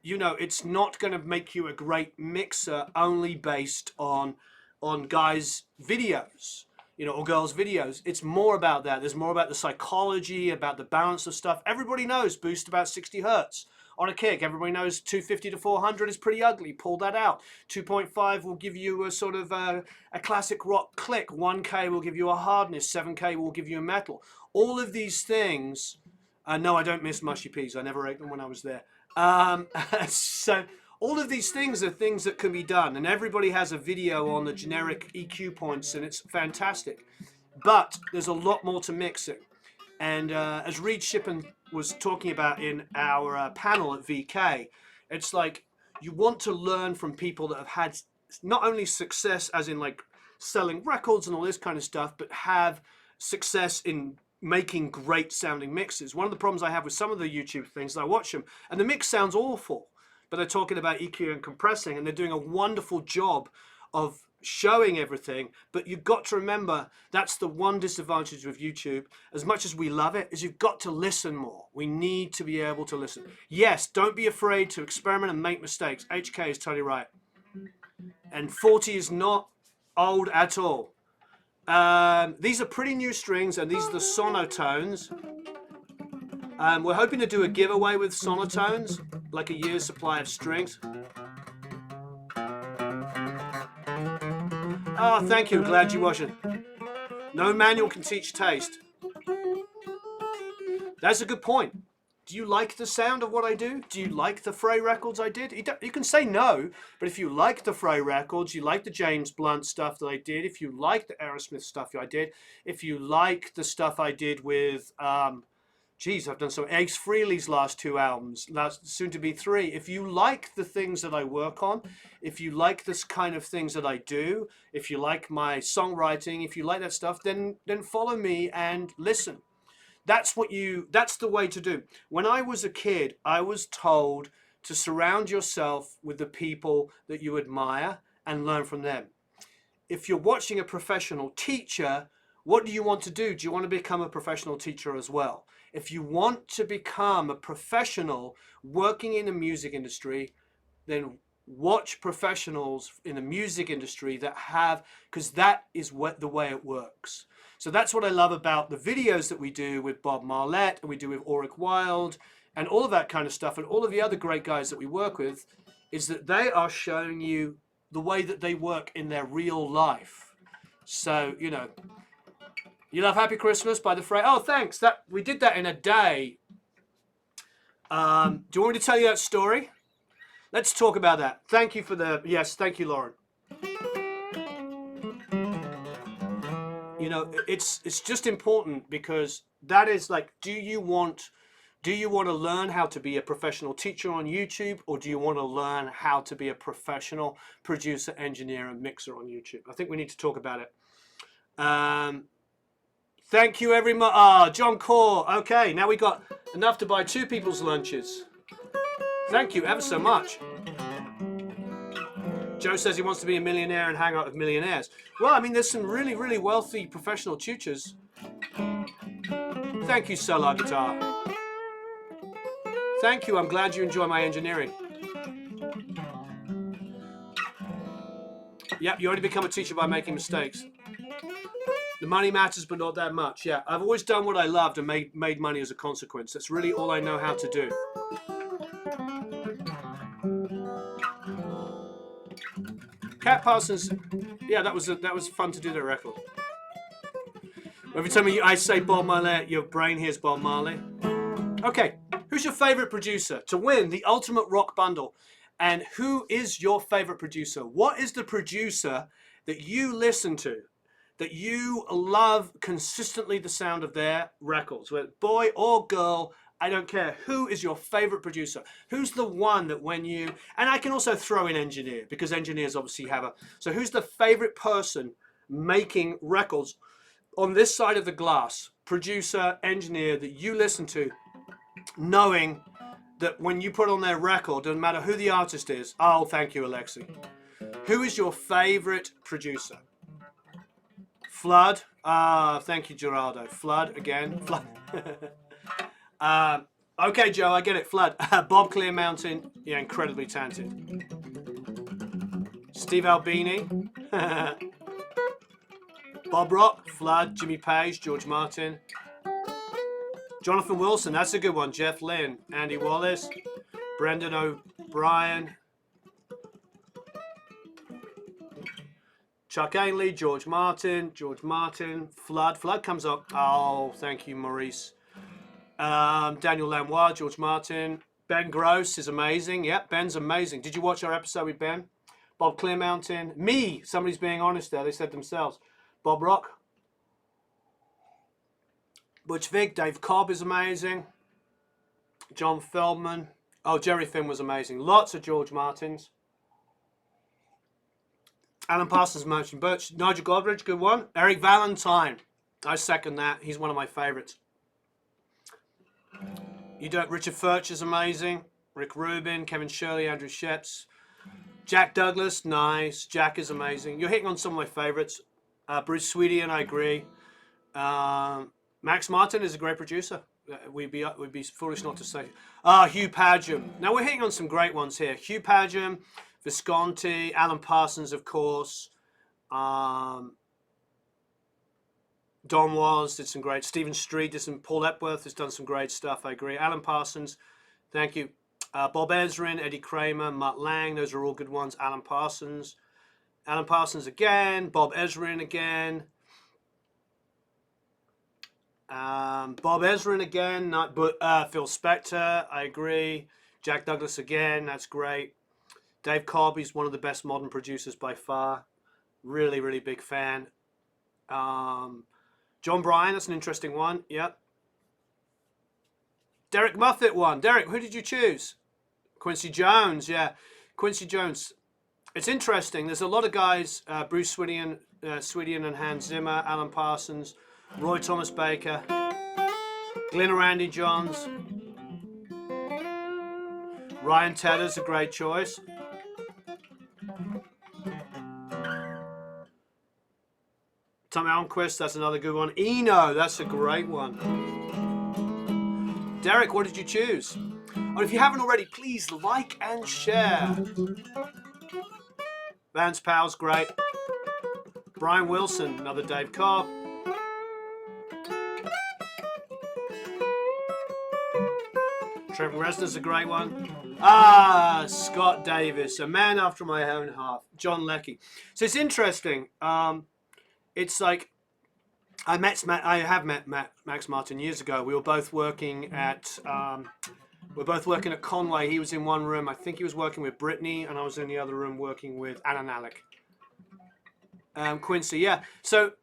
S1: you know, it's not going to make you a great mixer only based on guys' videos, you know, or girls' videos. It's more about that. There's more about the psychology, about the balance of stuff. Everybody knows boost about 60 hertz on a kick. Everybody knows 250 to 400 is pretty ugly. Pull that out. 2.5 will give you a sort of a classic rock click. 1K will give you a hardness. 7K will give you a metal. All of these things. No, I don't miss mushy peas. I never ate them when I was there. So all of these things are things that can be done, and everybody has a video on the generic EQ points, and it's fantastic. But there's a lot more to mixing. And as Reed Shippen was talking about in our panel at VK, it's like you want to learn from people that have had not only success as in like selling records and all this kind of stuff, but have success in making great sounding mixes. One of the problems I have with some of the YouTube things, I watch them and the mix sounds awful, but they're talking about EQ and compressing, and they're doing a wonderful job of showing everything. But you've got to remember, that's the one disadvantage with YouTube. As much as we love it, is you've got to listen more. We need to be able to listen. Yes, don't be afraid to experiment and make mistakes. HK is totally right. And 40 is not old at all. These are pretty new strings, and these are the sonotones. We're hoping to do a giveaway with sonotones, like a year's supply of strings. Oh, thank you. Glad you're watching. No manual can teach taste. That's a good point. Do you like the sound of what I do? Do you like the Frey records I did? You can say no, but if you like the Frey records, you like the James Blunt stuff that I did, if you like the Aerosmith stuff I did, if you like the stuff I did with, geez, I've done some Ace Frehley's last 2 albums, soon to be 3. If you like the things that I work on, if you like this kind of things that I do, if you like my songwriting, if you like that stuff, then follow me and listen. That's the way to do. When I was a kid, I was told to surround yourself with the people that you admire and learn from them. If you're watching a professional teacher, what do you want to do? Do you want to become a professional teacher as well? If you want to become a professional working in the music industry, then watch professionals in the music industry that have, because that is the way it works. So that's what I love about the videos that we do with Bob Marlette and we do with Ulrich Wilde and all of that kind of stuff and all of the other great guys that we work with, is that they are showing you the way that they work in their real life. So, you know, you love Happy Christmas by the Frey. Oh, thanks. We did that in a day. Do you want me to tell you that story? Let's talk about that. Thank you for yes, thank you, Lauren. You know, it's just important because that is like, do you want to learn how to be a professional teacher on YouTube, or do you want to learn how to be a professional producer, engineer, and mixer on YouTube? I think we need to talk about it. Thank you, everyone. John Core. Okay, now we got enough to buy 2 people's lunches. Thank you ever so much. Joe says he wants to be a millionaire and hang out with millionaires. Well, I mean, there's some really, really wealthy professional tutors. Thank you, Solar Guitar. Thank you. I'm glad you enjoy my engineering. Yep, you already become a teacher by making mistakes. The money matters, but not that much. Yeah, I've always done what I loved and made money as a consequence. That's really all I know how to do. Cat Parsons, yeah, that was fun to do that record. Every time I say Bob Marley, your brain hears Bob Marley. Okay, who's your favorite producer to win the Ultimate Rock Bundle? And who is your favorite producer? What is the producer that you listen to, that you love consistently the sound of their records? Whether boy or girl, I don't care. Who is your favorite producer? Who's the one that when you, and I can also throw in engineer, because engineers obviously have a, so who's the favorite person making records on this side of the glass, producer, engineer, that you listen to, knowing that when you put on their record, doesn't matter who the artist is. Oh, thank you, Alexi. Who is your favorite producer? Flood. Thank you, Geraldo. Flood again. Flood. Okay, Joe, I get it. Flood. Bob Clearmountain. Yeah, incredibly talented. Steve Albini. Bob Rock. Flood. Jimmy Page. George Martin. Jonathan Wilson. That's a good one. Jeff Lynne. Andy Wallace. Brendan O'Brien. Chuck Ainley, George Martin, Flood. Flood comes up. Oh, thank you, Maurice. Daniel Lanois, George Martin. Ben Gross is amazing. Yep, Ben's amazing. Did you watch our episode with Ben? Bob Clearmountain. Me. Somebody's being honest there. They said themselves. Bob Rock. Butch Vig. Dave Cobb is amazing. John Feldman. Oh, Jerry Finn was amazing. Lots of George Martins. Alan Parsons, Merchant Birch. Nigel Godrich, good one. Eric Valentine. I second that. He's one of my favorites. Richard Furch is amazing. Rick Rubin, Kevin Shirley, Andrew Sheps. Jack Douglas, nice. Jack is amazing. You're hitting on some of my favorites. Bruce Sweetie, and I agree. Max Martin is a great producer. We'd be foolish not to say. Hugh Padgham. Now we're hitting on some great ones here. Hugh Padgham, Visconti, Alan Parsons, of course. Don Was did some great. Stephen Street did some. Paul Epworth has done some great stuff. I agree. Alan Parsons, thank you. Bob Ezrin, Eddie Kramer, Mutt Lang. Those are all good ones. Alan Parsons again. Bob Ezrin again. Bob Ezrin again, but Phil Spector, I agree. Jack Douglas again, that's great. Dave Cobb, he's one of the best modern producers by far. Really, really big fan. John Bryan, that's an interesting one. Yep. Derek Muffet won. Derek, who did you choose? Quincy Jones, yeah. Quincy Jones. It's interesting. There's a lot of guys, Bruce Swinnian and Hans Zimmer, Alan Parsons, Roy Thomas Baker, Glenn Randy Johns, Ryan Tedder's a great choice. Tom Almquist, that's another good one. Eno, that's a great one. Derek, what did you choose? Oh, if you haven't already, please like and share. Vance Powell's great. Brian Wilson, another Dave Cobb. Trevor Reznor's a great one. Scott Davis, a man after my own heart. John Leckie. So it's interesting. It's like I have met Max Martin years ago. We were both working at Conway. He was in one room. I think he was working with Brittany, and I was in the other room working with Alan Alec. Quincy, yeah. So,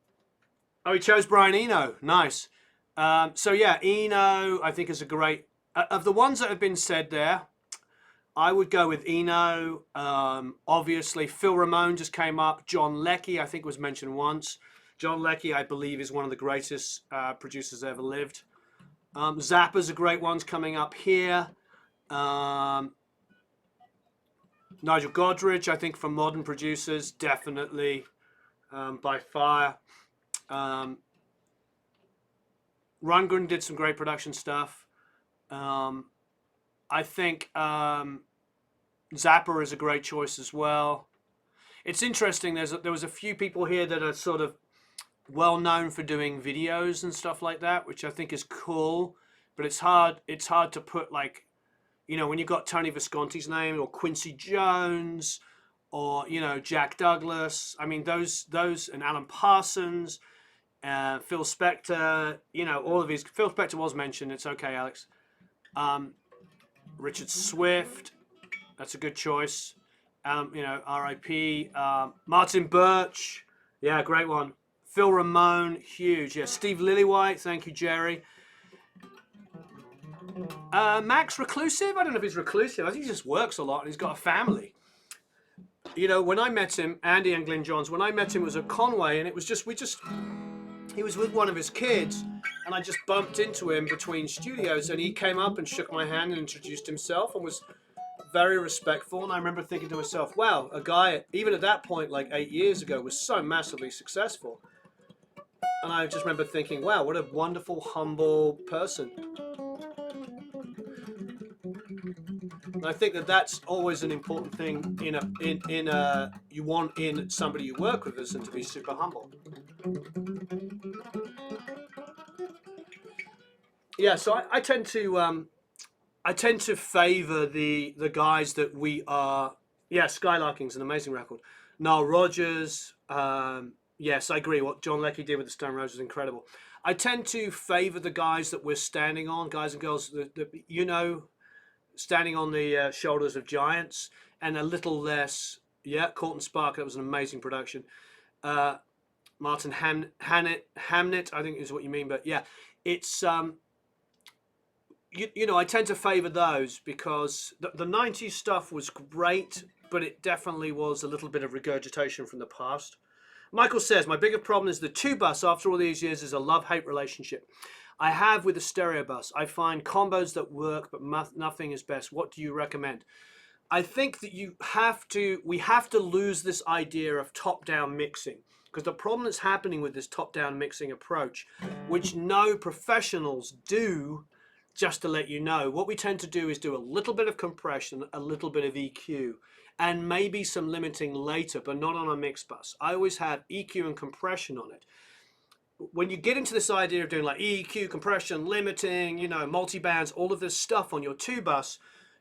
S1: he chose Brian Eno. Nice. So yeah, Eno, I think is a great. Of the ones that have been said there, I would go with Eno. Obviously, Phil Ramone just came up. John Leckie, I think, was mentioned once. John Leckie, I believe, is one of the greatest producers ever lived. Zappa's a great one's coming up here. Nigel Godrich, I think, from modern producers, definitely by far. Rundgren did some great production stuff. I think Zappa is a great choice as well. It's interesting. There was a few people here that are sort of well known for doing videos and stuff like that, which I think is cool. But it's hard to put, like, you know, when you've got Tony Visconti's name or Quincy Jones or, you know, Jack Douglas. I mean, those and Alan Parsons, Phil Spector. You know, all of these. Phil Spector was mentioned. It's okay, Alex. Richard Swift, that's a good choice. You know, R.I.P. Martin Birch, yeah, great one. Phil Ramone, huge. Yeah, Steve Lillywhite, thank you, Jerry. Max Reclusive, I don't know if he's reclusive. I think he just works a lot and he's got a family. You know, when I met him, Andy and Glyn Johns, when I met him, it was at Conway, and it was just he was with one of his kids, and I just bumped into him between studios, and he came up and shook my hand and introduced himself and was very respectful. And I remember thinking to myself, wow, a guy, even at that point, like 8 years ago, was so massively successful. And I just remember thinking, wow, what a wonderful, humble person. And I think that that's always an important thing you want in somebody you work with, is to be super humble. Yeah, so I tend to favor the guys that we are. Yeah, Skylarking's an amazing record. Nile Rodgers. Yes, I agree. What John Leckie did with the Stone Roses is incredible. I tend to favor the guys that we're standing on, guys and girls that you know, standing on the shoulders of giants, and a little less. Yeah, Corton Spark. That was an amazing production. Martin Hamnet, I think is what you mean, but yeah, it's you know, I tend to favor those because the 90s stuff was great, but it definitely was a little bit of regurgitation from the past. Michael says, my bigger problem is the two bus after all these years is a love-hate relationship I have with the stereo bus. I find combos that work, but nothing is best. What do you recommend? I think that we have to lose this idea of top-down mixing, because the problem that's happening with this top-down mixing approach, which no professionals do, just to let you know, what we tend to do is do a little bit of compression, a little bit of EQ, and maybe some limiting later, but not on a mix bus. I always have EQ and compression on it. When you get into this idea of doing like EQ, compression, limiting, you know, multi-bands, all of this stuff on your two bus,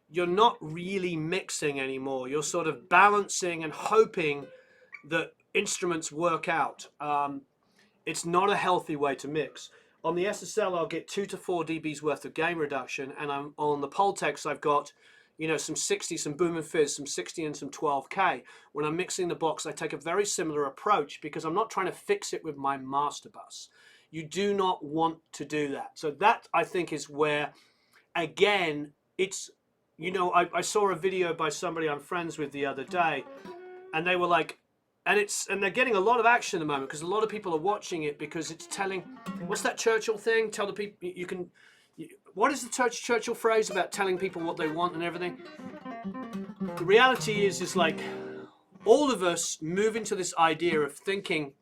S1: you're not really mixing anymore. You're sort of balancing and hoping that instruments work out. It's not a healthy way to mix. On the SSL, I'll get 2 to 4 dBs worth of gain reduction, and I'm on the Pultex, I've got, you know, some 60, some boom and fizz, some 60 and some 12K. When I'm mixing the box, I take a very similar approach because I'm not trying to fix it with my master bus. You do not want to do that. So that, I think, is where, again, it's, you know, I saw a video by somebody I'm friends with the other day, and they were like, and they're getting a lot of action at the moment because a lot of people are watching it because it's telling, what's that Churchill thing? Tell the people you can. What is the Churchill phrase about telling people what they want and everything? The reality is like all of us move into this idea of thinking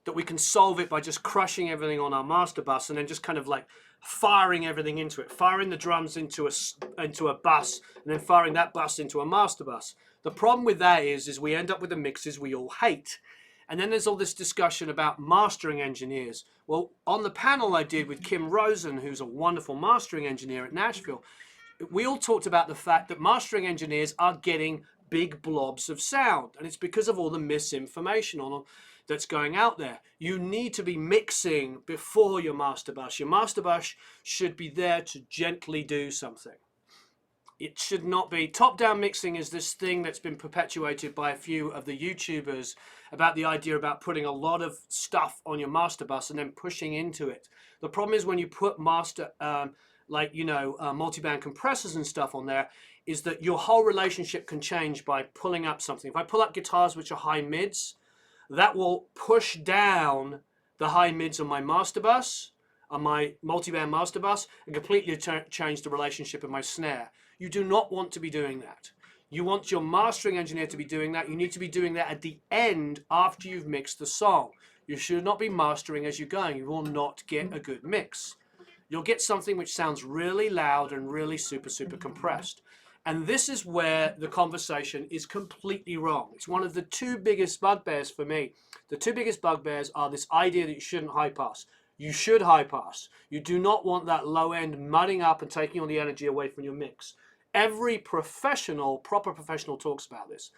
S1: that we can solve it by just crushing everything on our master bus and then just kind of like firing everything into it, firing the drums into a bus and then firing that bus into a master bus. The problem with that is we end up with the mixes we all hate. And then there's all this discussion about mastering engineers. Well, on the panel I did with Kim Rosen, who's a wonderful mastering engineer at Nashville, we all talked about the fact that mastering engineers are getting big blobs of sound. And it's because of all the misinformation on them that's going out there. You need to be mixing before your master bus. Your master bus should be there to gently do something. It should not be. Top-down mixing is this thing that's been perpetuated by a few of the YouTubers about the idea about putting a lot of stuff on your master bus and then pushing into it. The problem is when you put multi-band compressors and stuff on there, is that your whole relationship can change by pulling up something. If I pull up guitars which are high mids, that will push down the high mids on my master bus, on my multi-band master bus, and completely change the relationship of my snare. You do not want to be doing that. You want your mastering engineer to be doing that. You need to be doing that at the end after you've mixed the song. You should not be mastering as you're going. You will not get a good mix. You'll get something which sounds really loud and really super, super compressed. And this is where the conversation is completely wrong. It's one of the two biggest bugbears for me. The two biggest bugbears are this idea that you shouldn't high pass. You should high pass. You do not want that low end mudding up and taking all the energy away from your mix. Every professional, proper professional talks about this.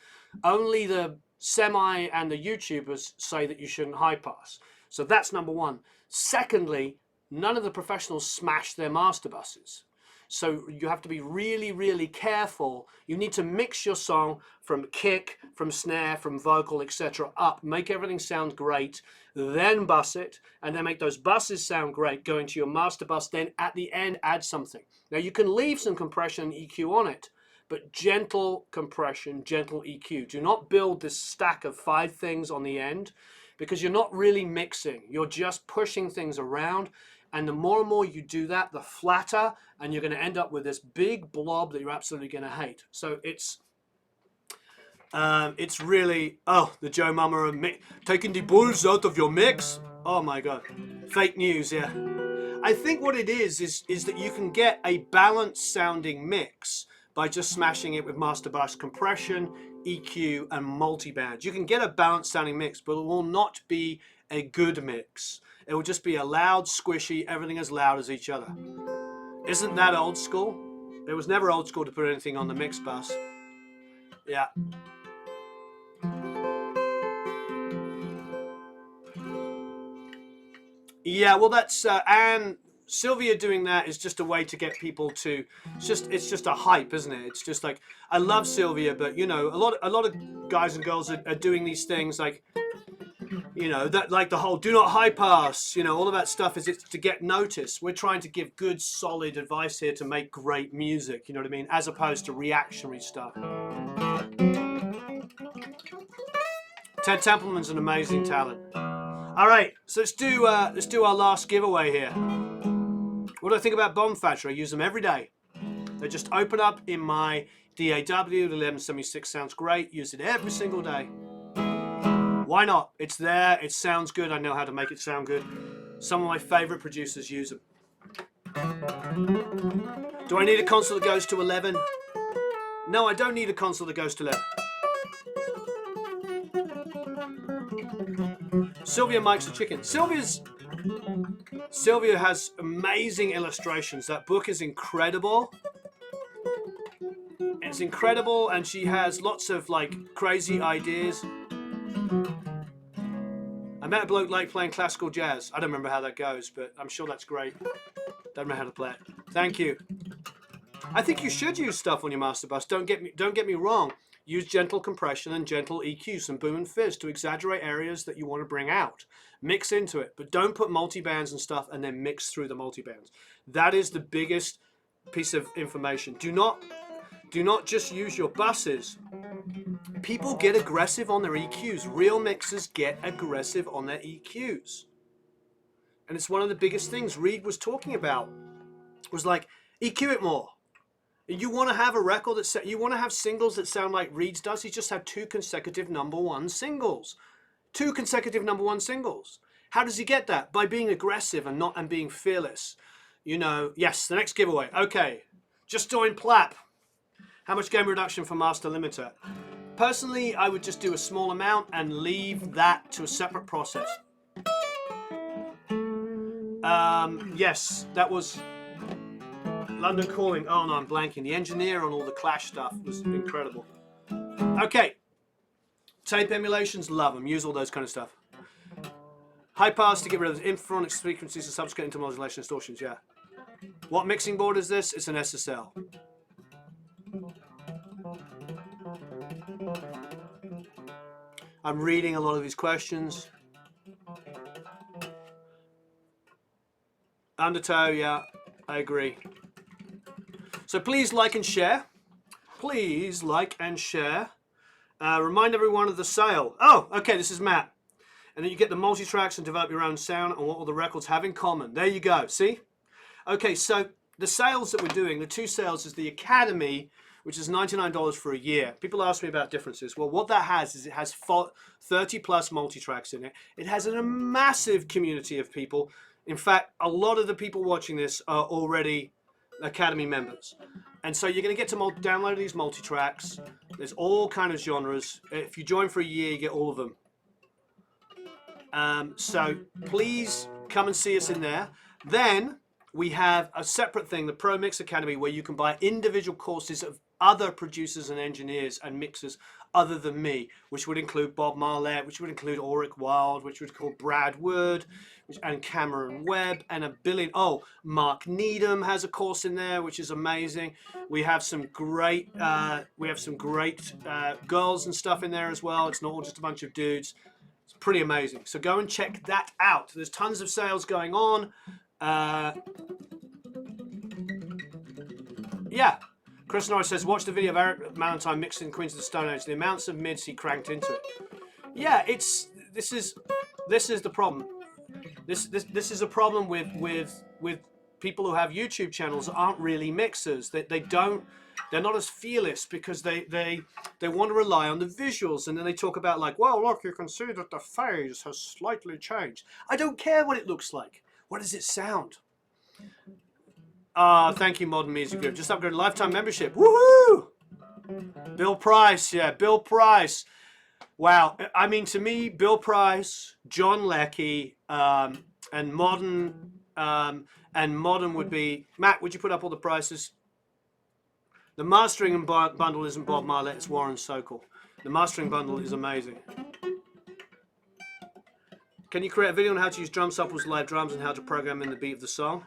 S1: Only the semi and the YouTubers say that you shouldn't high pass. So that's number one. Secondly, none of the professionals smash their master buses. So you have to be really, really careful. You need to mix your song from kick, from snare, from vocal, etc. up. Make everything sound great, then bus it, and then make those buses sound great going to your master bus. Then at the end, add something. Now you can leave some compression and EQ on it, but gentle compression, gentle EQ. Do not build this stack of 5 things on the end because you're not really mixing. You're just pushing things around. And the more and more you do that, the flatter, and you're going to end up with this big blob that you're absolutely going to hate. So it's really, the Joe Mama taking the bulls out of your mix. Oh my God, fake news, yeah. I think what it is that you can get a balanced sounding mix by just smashing it with master bus compression, EQ, and multi-band. You can get a balanced sounding mix, but it will not be a good mix. It will just be a loud, squishy, everything as loud as each other. Isn't that old school? It was never old school to put anything on the mix bus. Yeah. Yeah, well that's, and Sylvia doing that is just a way to get people to, it's just a hype, isn't it? It's just like, I love Sylvia, but you know, a lot of guys and girls are doing these things like, you know, that like the whole do not high pass, you know, all of that stuff is it's to get noticed. We're trying to give good, solid advice here to make great music, you know what I mean, as opposed to reactionary stuff. Ted Templeman's an amazing talent. All right, so let's do our last giveaway here. What do I think about Bomb Factory? I use them every day. They just open up in my DAW. The 1176 sounds great. Use it every single day. Why not? It's there. It sounds good. I know how to make it sound good. Some of my favorite producers use them. Do I need a console that goes to 11? No, I don't need a console that goes to 11. Sylvia Mike's the chicken. Sylvia has amazing illustrations. That book is incredible. It's incredible, and she has lots of like crazy ideas. I'm met a bloke like playing classical jazz. I don't remember how that goes, but I'm sure that's great. Don't know how to play it. Thank you. I think you should use stuff on your master bus. Don't get me wrong. Use gentle compression and gentle EQ, some boom and fizz to exaggerate areas that you want to bring out. Mix into it, but don't put multi-bands and stuff and then mix through the multi-bands. That is the biggest piece of information. Do not just use your buses. People get aggressive on their EQs. Real mixers get aggressive on their EQs. And it's one of the biggest things Reed was talking about. Was like, EQ it more. You want to have a record that you want to have singles that sound like Reed's does. He just had 2 consecutive #1 singles. 2 consecutive #1 singles. How does he get that? By being aggressive and being fearless. You know, yes, the next giveaway. Okay, just join Plap. How much gain reduction for Master Limiter? Personally, I would just do a small amount and leave that to a separate process. Yes, that was London Calling. Oh no, I'm blanking. The engineer on all the Clash stuff was incredible. Okay. Tape emulations, love them. Use all those kind of stuff. High pass to get rid of the infraphonic frequencies and subsequent intermodulation distortions, yeah. What mixing board is this? It's an SSL. I'm reading a lot of these questions. Undertow, yeah, I agree. So please like and share. Please like and share. Remind everyone of the sale. Oh, okay, this is Matt. And then you get the multi-tracks and develop your own sound and what all the records have in common. There you go, see? Okay, so the sales that we're doing, the 2 sales is the Academy, which is $99 for a year. People ask me about differences. Well, what that has is it has 30 plus multi-tracks in it. It has a massive community of people. In fact, a lot of the people watching this are already Academy members. And so you're going to get to download these multi-tracks. There's all kind of genres. If you join for a year, you get all of them. So please come and see us in there. Then we have a separate thing, the Pro Mix Academy, where you can buy individual courses of other producers and engineers and mixers other than me, which would include Bob Marlette, which would include Auric Wild, which would include Brad Wood, and Cameron Webb, and a billion. Oh, Mark Needham has a course in there, which is amazing. We have some great, girls and stuff in there as well. It's not all just a bunch of dudes. It's pretty amazing. So go and check that out. There's tons of sales going on. Yeah. Chris Norris says, watch the video of Eric Valentine mixing Queens of the Stone Age. The amounts of mids he cranked into it. Yeah, this is the problem. This is a problem with people who have YouTube channels that aren't really mixers. They're not as fearless because they want to rely on the visuals, and then they talk about like, well, look, you can see that the phase has slightly changed. I don't care what it looks like. What does it sound? Thank you, Modern Music Group. Just upgraded lifetime membership. Woohoo! Bill Price, yeah, Bill Price. Wow, I mean, to me, Bill Price, John Leckie, and Modern would be. Matt, would you put up all the prices? The mastering and bundle isn't Bob Marlette, it's Warren Sokol. The mastering bundle is amazing. Can you create a video on how to use drum samples, live drums, and how to program in the beat of the song?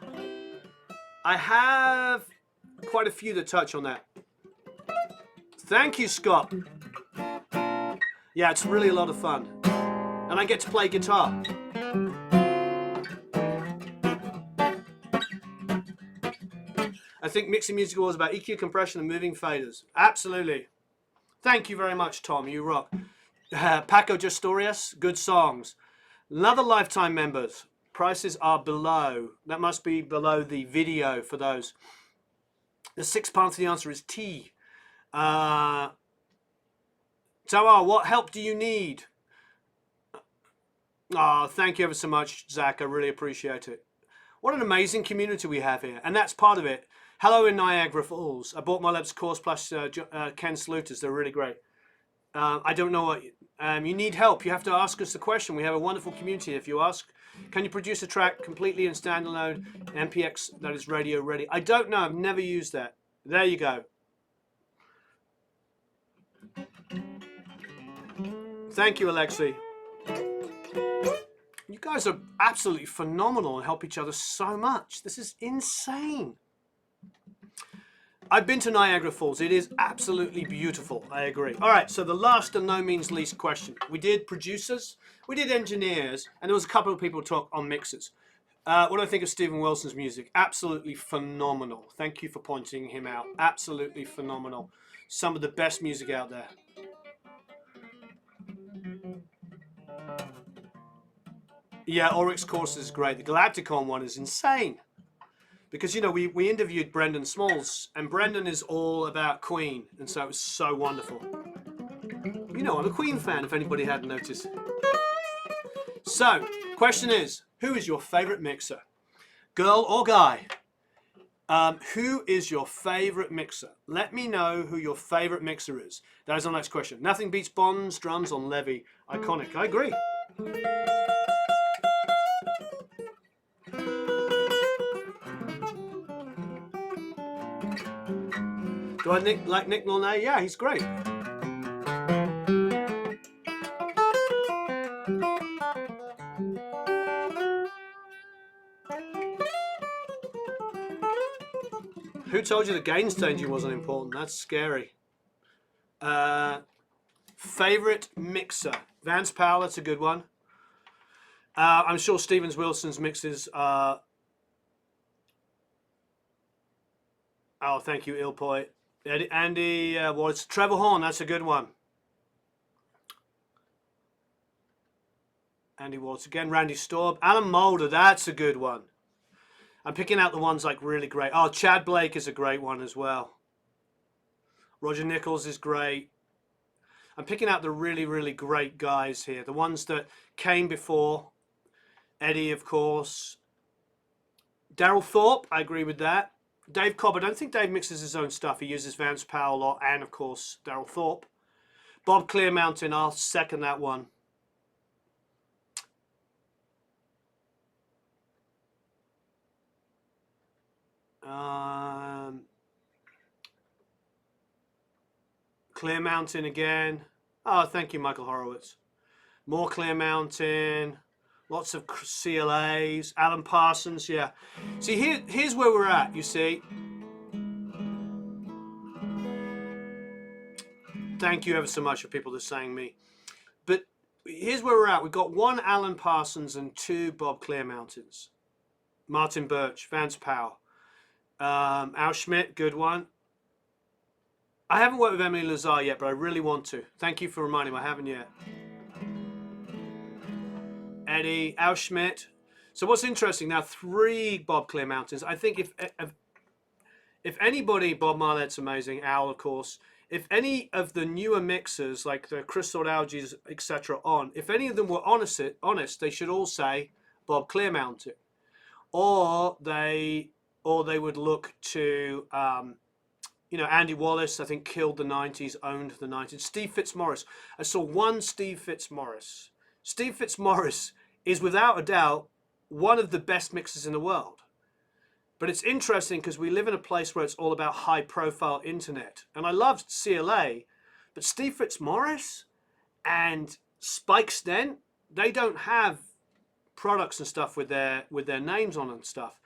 S1: I have quite a few that touch on that. Thank you, Scott. Yeah, it's really a lot of fun. And I get to play guitar. I think mixing music was about EQ, compression, and moving faders. Absolutely. Thank you very much, Tom. You rock. Paco Gestorius, good songs. Another lifetime members. Prices are below. That must be below the video for those. The 6th part of the answer is T. Tawar, what help do you need? Oh, thank you ever so much, Zach. I really appreciate it. What an amazing community we have here. And that's part of it. Hello in Niagara Falls. I bought my Labs course plus Ken Sluter's. They're really great. I don't know what... you need help. You have to ask us the question. We have a wonderful community. If you ask, can you produce a track completely in standalone MPX that is radio ready? I don't know. I've never used that. There you go. Thank you, Alexi. You guys are absolutely phenomenal and help each other so much. This is insane. I've been to Niagara Falls. It is absolutely beautiful. I agree. All right, so the last and no means least question. We did producers, we did engineers, and there was a couple of people talk on mixers. What do I think of Stephen Wilson's music? Absolutely phenomenal. Thank you for pointing him out. Absolutely phenomenal. Some of the best music out there. Yeah, Oryx Course is great. The Galacticon one is insane. Because, you know, we interviewed Brendan Smalls, and Brendan is all about Queen, and so it was so wonderful. You know, I'm a Queen fan, if anybody hadn't noticed. So, question is, who is your favorite mixer? Girl or guy? Who is your favorite mixer? Let me know who your favorite mixer is. That is our next question. Nothing beats Bond's drums on Levy. Iconic. I agree. Do I like Nick Launay? Yeah, he's great. Who told you the gain staging wasn't important? That's scary. Favorite mixer? Vance Powell, that's a good one. I'm sure Stevens Wilson's mixes are... Oh, thank you, Ilpoy. Andy Watts. Trevor Horn, that's a good one. Andy Watts again. Randy Staub. Alan Moulder, that's a good one. I'm picking out the ones like really great. Oh, Chad Blake is a great one as well. Roger Nichols is great. I'm picking out the really, really great guys here. The ones that came before. Eddie, of course. Daryl Thorpe, I agree with that. Dave Cobb, I don't think Dave mixes his own stuff. He uses Vance Powell a lot, and of course, Daryl Thorpe. Bob Clearmountain, I'll second that one. Clearmountain again. Oh, thank you, Michael Horowitz. More Clearmountain. Lots of CLAs. Alan Parsons, yeah. See, here's where we're at, you see. Thank you ever so much for people that sang me. But here's where we're at. We've got one Alan Parsons and two Bob Clearmountains. Martin Birch, Vance Powell. Al Schmidt, good one. I haven't worked with Emily Lazar yet, but I really want to. Thank you for reminding me. I haven't yet. Eddie, Al Schmidt. So what's interesting now, 3 Bob Clearmountains. I think if anybody, Bob Marlette's amazing, Al, of course. If any of the newer mixers, like the Crystal Algaes, etc., if any of them were honest, they should all say Bob Clearmountain. Or they would look to, Andy Wallace, I think, killed the 90s, owned the 90s. Steve Fitzmaurice. I saw one Steve Fitzmaurice. Steve Fitzmaurice is, without a doubt, one of the best mixers in the world. But it's interesting because we live in a place where it's all about high-profile internet. And I love CLA, but Steve Fitzmaurice and Spike Stent, they don't have products and stuff with their names on and stuff.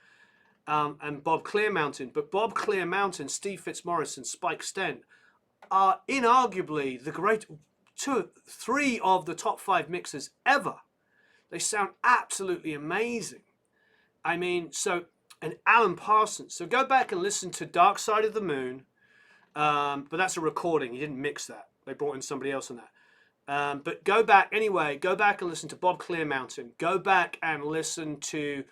S1: And Bob Clearmountain. But Bob Clearmountain, Steve Fitzmaurice, and Spike Stent are inarguably the great 3 of the top 5 mixers ever. They sound absolutely amazing. I mean, and Alan Parsons. So go back and listen to Dark Side of the Moon. But that's a recording. He didn't mix that. They brought in somebody else on that. But go back and listen to Bob Clearmountain. Go back and listen to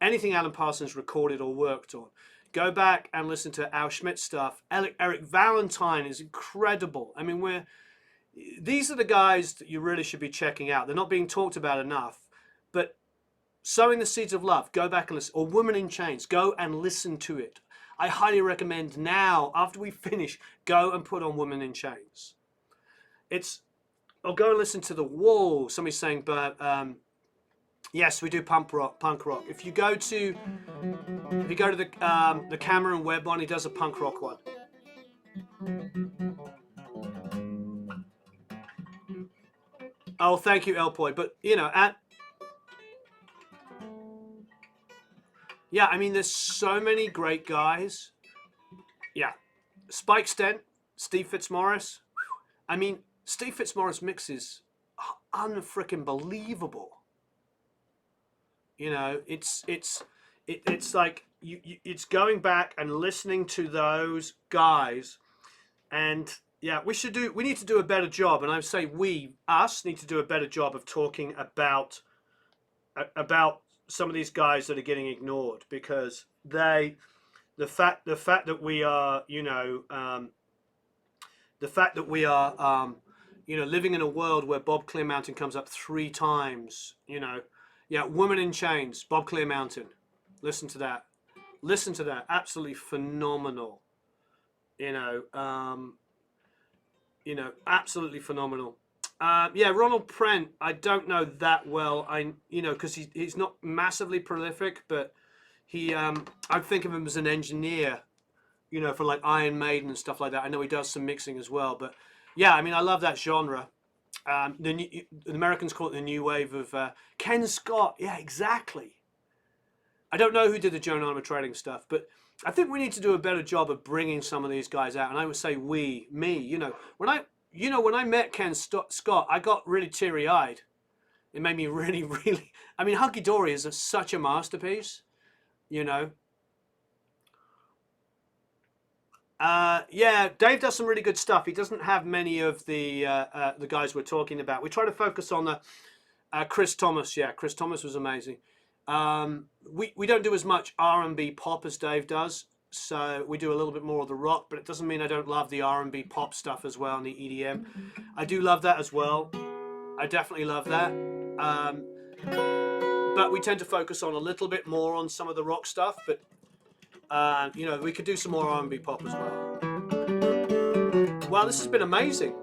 S1: anything Alan Parsons recorded or worked on. Go back and listen to Al Schmidt stuff. Eric Valentine is incredible. I mean, these are the guys that you really should be checking out. They're not being talked about enough. But Sowing the Seeds of Love, go back and listen. Or Woman in Chains, go and listen to it. I highly recommend now, after we finish, go and put on Woman in Chains. Or go and listen to The Wall. Somebody's saying, but yes, we do punk rock. If you go to the Cameron Webb one, he does a punk rock one. Oh, thank you, Elpoy. But Yeah, I mean, there's so many great guys. Yeah, Spike Stent, Steve Fitzmaurice. I mean, Steve Fitzmaurice mixes unfreaking believable. You know, it's like it's going back and listening to those guys, and yeah, we need to do a better job, and I would say us need to do a better job of talking about some of these guys that are getting ignored, because the fact that we are, the fact that we are, living in a world where Bob Clearmountain comes up 3 times, yeah, Woman in Chains, Bob Clearmountain, listen to that, absolutely phenomenal, absolutely phenomenal. Yeah, Ronald Prent, I don't know that well. Because he's not massively prolific, but I think of him as an engineer, for like Iron Maiden and stuff like that. I know he does some mixing as well, but yeah, I mean, I love that genre. The Americans call it the new wave of Ken Scott. Yeah, exactly. I don't know who did the Joan Armatrading stuff, but I think we need to do a better job of bringing some of these guys out. And I would say me. When I met Ken Scott, I got really teary eyed. It made me really, really. I mean, Hunky Dory is such a masterpiece. You know, yeah, Dave does some really good stuff. He doesn't have many of the guys we're talking about. We try to focus on the Chris Thomas. Yeah, Chris Thomas was amazing. We don't do as much R&B pop as Dave does, so we do a little bit more of the rock. But it doesn't mean I don't love the R&B pop stuff as well and the EDM. I do love that as well. I definitely love that. But we tend to focus on a little bit more on some of the rock stuff. But we could do some more R&B pop as well. Wow, this has been amazing.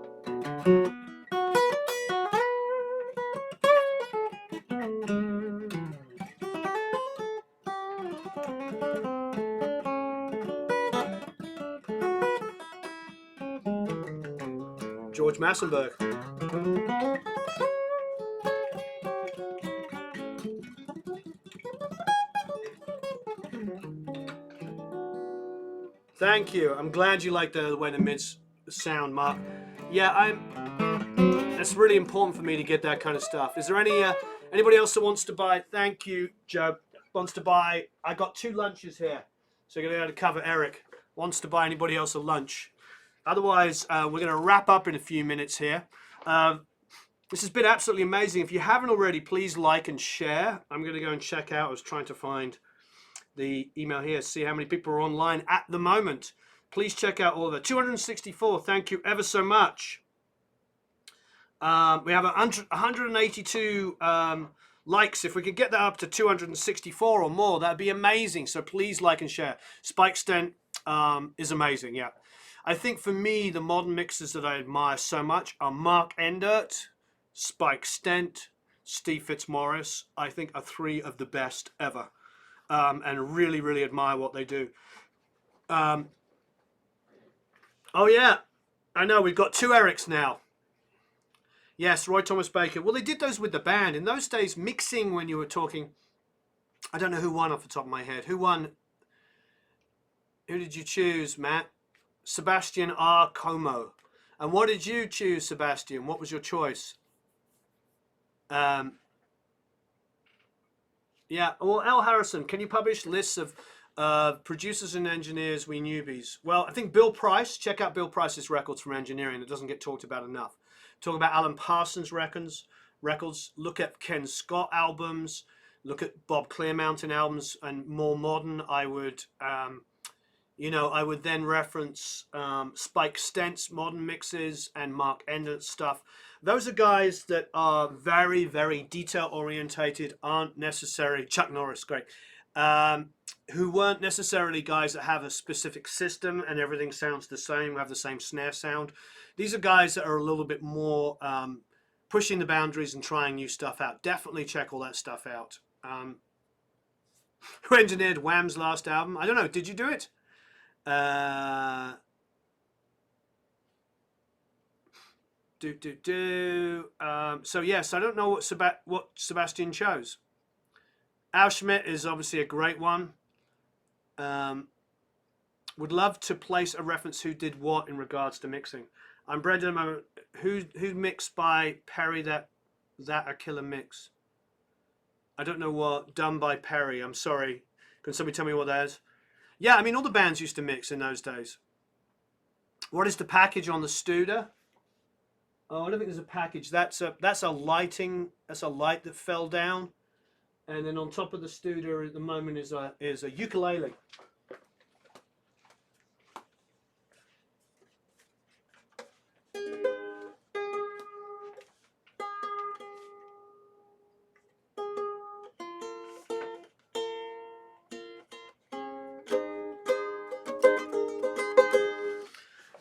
S1: George Massenburg. Thank you. I'm glad you like the way the mids sound, Mark. Yeah, It's really important for me to get that kind of stuff. Is there anybody else that wants to buy? Thank you, Joe. Wants to buy? I got 2 lunches here, so you're gonna have to cover Eric. Wants to buy anybody else a lunch? Otherwise, we're gonna wrap up in a few minutes here. This has been absolutely amazing. If you haven't already, please like and share. I'm gonna go and check out. I was trying to find the email here, see how many people are online at the moment. Please check out all of it. 264. Thank you ever so much. We have 182 likes. If we could get that up to 264 or more, that'd be amazing. So please like and share. Spike Stent is amazing. Yeah, I think for me, the modern mixers that I admire so much are Mark Endert, Spike Stent, Steve Fitzmaurice. I think are 3 of the best ever, and really, really admire what they do. Oh yeah, I know we've got 2 Erics now. Yes, Roy Thomas Baker. Well, they did those with the band. In those days, mixing when you were talking, I don't know who won off the top of my head. Who won? Who did you choose, Matt? Sebastian R. Como. And what did you choose, Sebastian? What was your choice? Yeah, well, Al Harrison, can you publish lists of producers and engineers we newbies? Well, I think Bill Price, check out Bill Price's records from engineering. It doesn't get talked about enough. Talk about Alan Parsons records. Look at Ken Scott albums. Look at Bob Clearmountain albums, and more modern. I would then reference Spike Stent's modern mixes and Mark Endert's stuff. Those are guys that are very, very detail orientated. Aren't necessarily Chuck Norris, great. Who weren't necessarily guys that have a specific system and everything sounds the same, have the same snare sound. These are guys that are a little bit more pushing the boundaries and trying new stuff out. Definitely check all that stuff out. Who engineered Wham's last album? I don't know. Did you do it? So yes, I don't know what Sebastian chose. Al Schmidt is obviously a great one. Would love to place a reference who did what in regards to mixing. I'm Brendan. Who mixed by Perry that a killer mix? I don't know what. Done by Perry. I'm sorry. Can somebody tell me what that is? Yeah, I mean all the bands used to mix in those days. What is the package on the Studer? Oh, I don't think there's a package. That's a lighting. That's a light that fell down, and then on top of the Studer at the moment is a ukulele.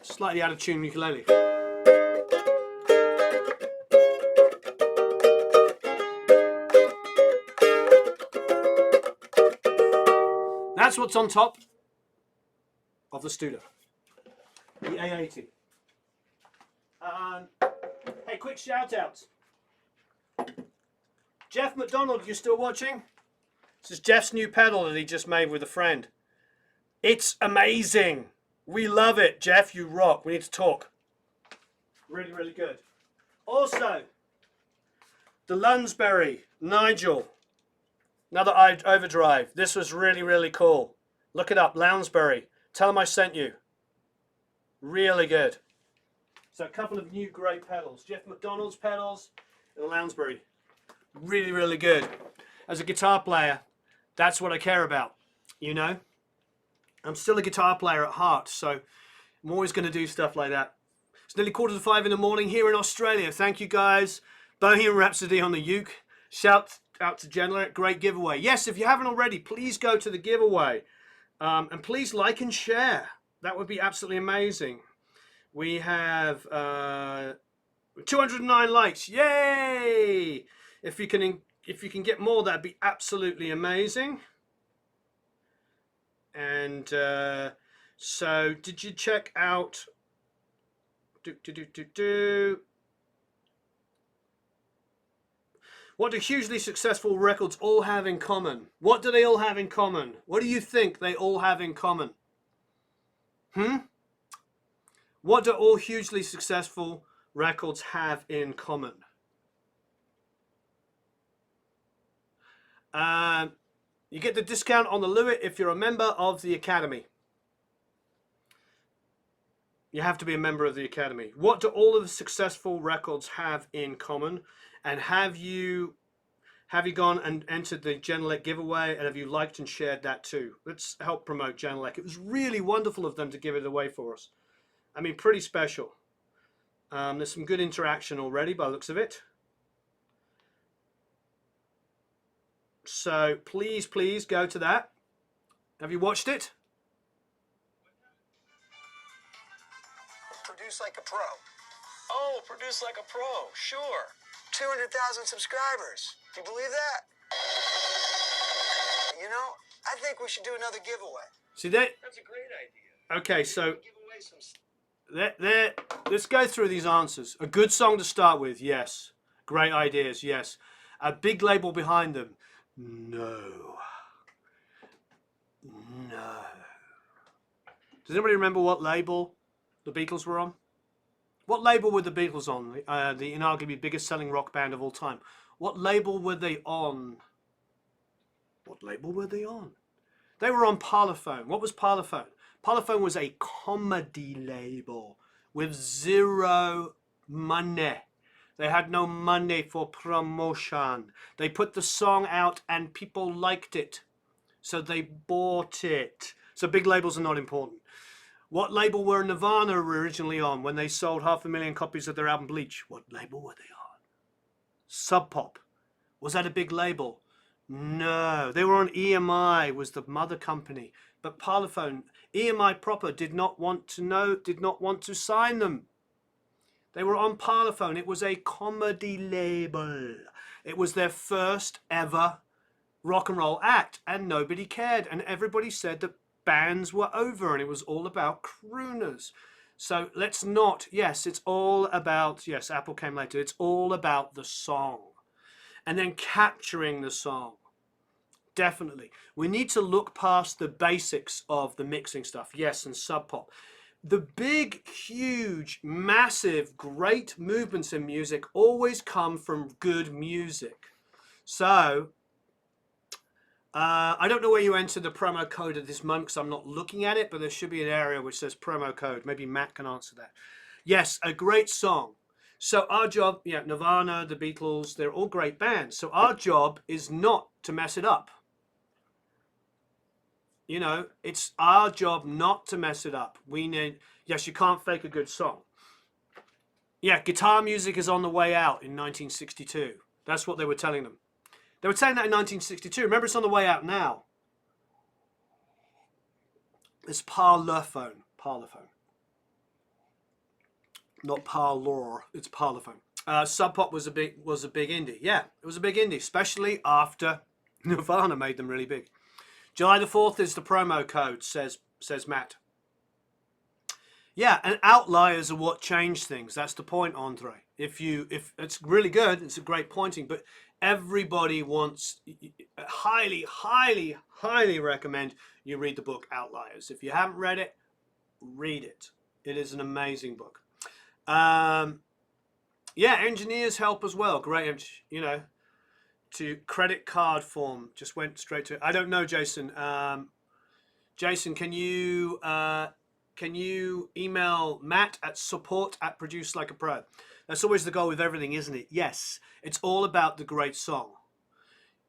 S1: Slightly out of tune ukulele. That's what's on top of the Studer, the A80. Hey, quick shout outs. Jeff McDonald, you still watching? This is Jeff's new pedal that he just made with a friend. It's amazing. We love it. Jeff, you rock. We need to talk. Really, really good. Also, the Lunsbury, Nigel. Another overdrive. This was really, really cool. Look it up, Lounsbury. Tell them I sent you. Really good. So a couple of new great pedals. Jeff McDonald's pedals and the Lounsbury. Really, really good. As a guitar player, that's what I care about, you know? I'm still a guitar player at heart, so I'm always going to do stuff like that. It's nearly 4:45 in the morning here in Australia. Thank you, guys. Bohemian Rhapsody on the uke. Shout out to Generate. Great giveaway. Yes, if you haven't already, please go to the giveaway. And please like and share. That would be absolutely amazing. We have 209 likes. Yay! If you can get more, that'd be absolutely amazing. And so, did you check out? What do hugely successful records all have in common? What do they all have in common? What do you think they all have in common? What do all hugely successful records have in common? You get the discount on the Lewitt if you're a member of the Academy. You have to be a member of the Academy. What do all of the successful records have in common? And have you gone and entered the Genelec giveaway? And have you liked and shared that too? Let's help promote Genelec. It was really wonderful of them to give it away for us. I mean, pretty special. There's some good interaction already by the looks of it. So please, please go to that. Have you watched it?
S2: Produce like a pro.
S3: Oh, produce like a pro. Sure.
S2: 200,000 subscribers. Do you believe that? You know, I think we should do another giveaway.
S1: See that?
S3: That's a great idea.
S1: Okay, so
S3: Give away some
S1: let's go through these answers. A good song to start with, yes. Great ideas, yes. A big label behind them, no. No. Does anybody remember what label the Beatles were on? What label were the Beatles on? The inarguably biggest selling rock band of all time. What label were they on? What label were they on? They were on Parlophone. What was Parlophone? Parlophone was a comedy label with zero money. They had no money for promotion. They put the song out and people liked it, so they bought it. So big labels are not important. What label were Nirvana originally on when they sold 500,000 copies of their album Bleach? What label were they on? Sub Pop. Was that a big label? No. They were on EMI, was the mother company. But Parlophone, EMI proper did not want to sign them. They were on Parlophone. It was a comedy label. It was their first ever rock and roll act, and nobody cared. And everybody said that bands were over and it was all about crooners. So let's not, yes, it's all about, yes, Apple came later. It's all about the song and then capturing the song, Definitely. We need to look past the basics of the mixing stuff. Yes, and Sub Pop. The big, huge, massive, great movements in music always come from good music. So, I don't know where you enter the promo code at this moment because I'm not looking at it, but there should be an area which says promo code. Maybe Matt can answer that. Yes, a great song. So our job, yeah, Nirvana, the Beatles, they're all great bands. So our job is not to mess it up. You know, it's our job not to mess it up. We need, yes, you can't fake a good song. Yeah, guitar music is on the way out in 1962. That's what they were telling them. They were telling that in 1962. Remember, it's on the way out now. It's parlophone. Parlophone. Not parlor. It's parlophone. Sub Pop was a big indie. Yeah, it was a big indie, especially after Nirvana made them really big. July the 4th is the promo code, says Matt. Yeah, and outliers are what change things. That's the point, Andre. If it's really good, it's a great pointing, but everybody wants, highly recommend you read the book Outliers. If you haven't read it, read it. It is an amazing book. Yeah, engineers help as well. Great, you know, to credit card form. Just went straight to it. I don't know, Jason. Jason, can you email Matt at support@producelikeapro? That's always the goal with everything, isn't it? Yes, it's all about the great song.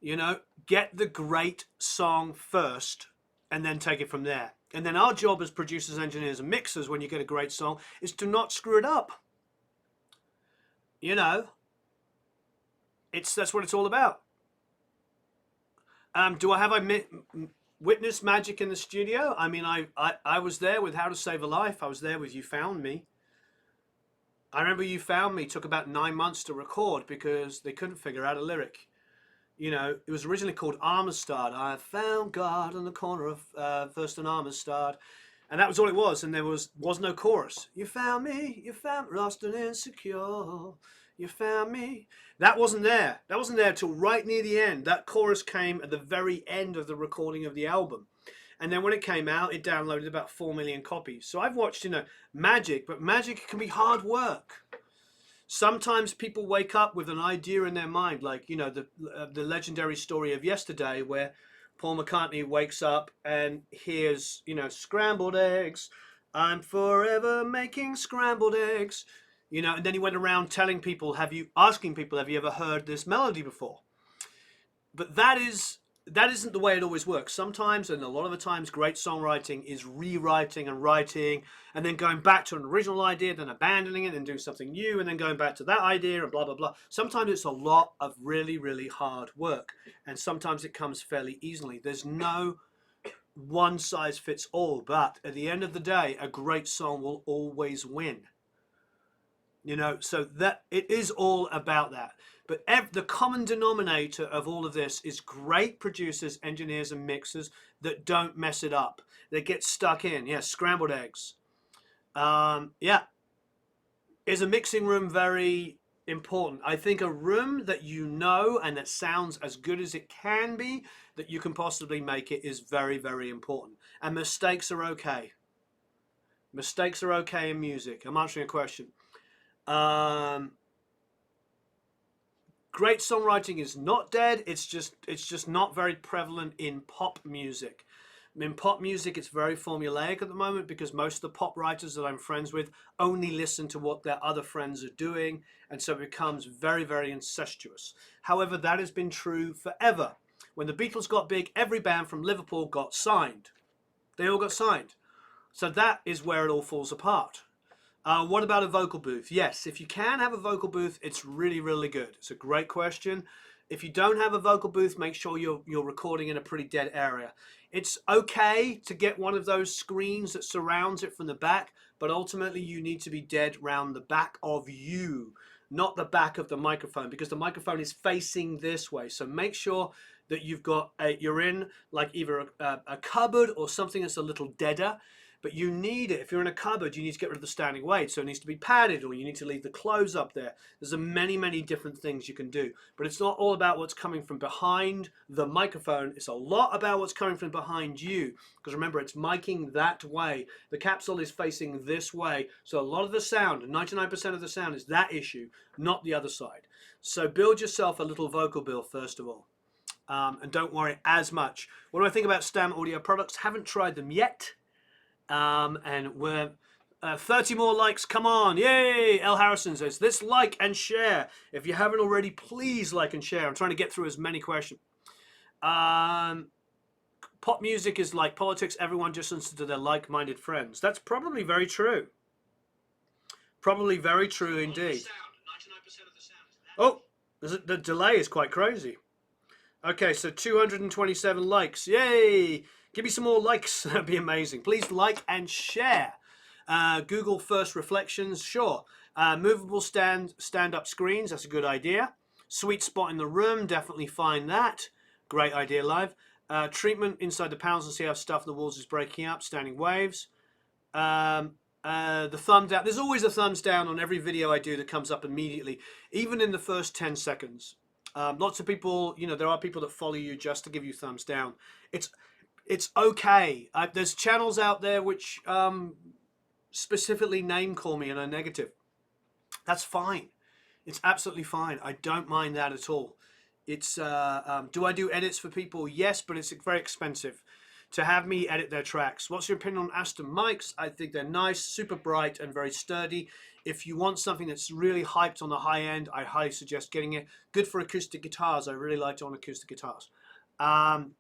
S1: You know, get the great song first and then take it from there. And then our job as producers, engineers, and mixers when you get a great song is to not screw it up. You know, that's what it's all about. Do I have witnessed magic in the studio? I mean, I was there with How to Save a Life. I was there with You Found Me. I remember You Found Me took about 9 months to record because they couldn't figure out a lyric. You know, it was originally called Armistad. I found God in the corner of First and Armistad. And that was all it was. And there was no chorus. You found me, lost and insecure. You found me. That wasn't there. That wasn't there till right near the end. That chorus came at the very end of the recording of the album. And then when it came out, it downloaded about 4 million copies. So I've watched, you know, magic, but magic can be hard work. Sometimes people wake up with an idea in their mind, like, you know, the legendary story of Yesterday, where Paul McCartney wakes up and hears, you know, scrambled eggs. I'm forever making scrambled eggs. You know, and then he went around telling people, asking people, have you ever heard this melody before? But that isn't the way it always works. Sometimes, and a lot of the times, great songwriting is rewriting and writing, and then going back to an original idea, then abandoning it, and doing something new, and then going back to that idea, and blah, blah, blah. Sometimes it's a lot of really, really hard work, and sometimes it comes fairly easily. There's no one size fits all, but at the end of the day, a great song will always win. You know, so that it is all about that. But the common denominator of all of this is great producers, engineers, and mixers that don't mess it up. They get stuck in. Yeah, scrambled eggs. Yeah. Is a mixing room very important? I think a room that you know and that sounds as good as it can be, that you can possibly make it, is very, very important. And mistakes are okay. Mistakes are okay in music. I'm answering a question. Great songwriting is not dead. It's just not very prevalent in pop music. In pop music, it's very formulaic at the moment because most of the pop writers that I'm friends with only listen to what their other friends are doing, and so it becomes very, very incestuous. However, that has been true forever. When the Beatles got big, every band from Liverpool got signed. They all got signed. So that is where it all falls apart. What about a vocal booth? Yes, if you can have a vocal booth, it's really, really good. It's a great question. If you don't have a vocal booth, make sure you're recording in a pretty dead area. It's okay to get one of those screens that surrounds it from the back, but ultimately you need to be dead round the back of you, not the back of the microphone, because the microphone is facing this way. So make sure that you're in like either a cupboard or something that's a little deader. but you need it. If you're in a cupboard, you need to get rid of the standing weight, so it needs to be padded, or you need to leave the clothes up there. There's many different things you can do, but it's not all about what's coming from behind the microphone. It's a lot about what's coming from behind you, because remember, it's miking that way. The capsule is facing this way, so a lot of the sound, 99% of the sound, is that issue, not the other side. So build yourself a little vocal bill first of all. And don't worry as much. What do I think about Stam Audio products? Haven't tried them yet. And we're 30 more likes. Come on. Yay. L. Harrison says, let's like and share. If you haven't already, please like and share. I'm trying to get through as many questions. Pop music is like politics. Everyone just listens to their like-minded friends. That's probably very true. Probably very true indeed. Oh, the delay is quite crazy. Okay, so 227 likes. Yay! Give me some more likes. That'd be amazing. Please like and share. Google First Reflections. Sure. Movable stand-up screens. That's a good idea. Sweet spot in the room. Definitely find that. Great idea live. Treatment inside the panels and see how stuff in the walls is breaking up. Standing waves. The thumb down. There's always a thumbs down on every video I do that comes up immediately, even in the first 10 seconds. Lots of people, there are people that follow you just to give you thumbs down. It's okay. There's channels out there which specifically name call me and are negative. That's fine. It's absolutely fine. I don't mind that at all. It's do I do edits for people? Yes, but it's very expensive to have me edit their tracks. What's your opinion on Aston mics? I think they're nice, super bright, and very sturdy. If you want something that's really hyped on the high end, I highly suggest getting it. Good for acoustic guitars. I really like it on acoustic guitars. Can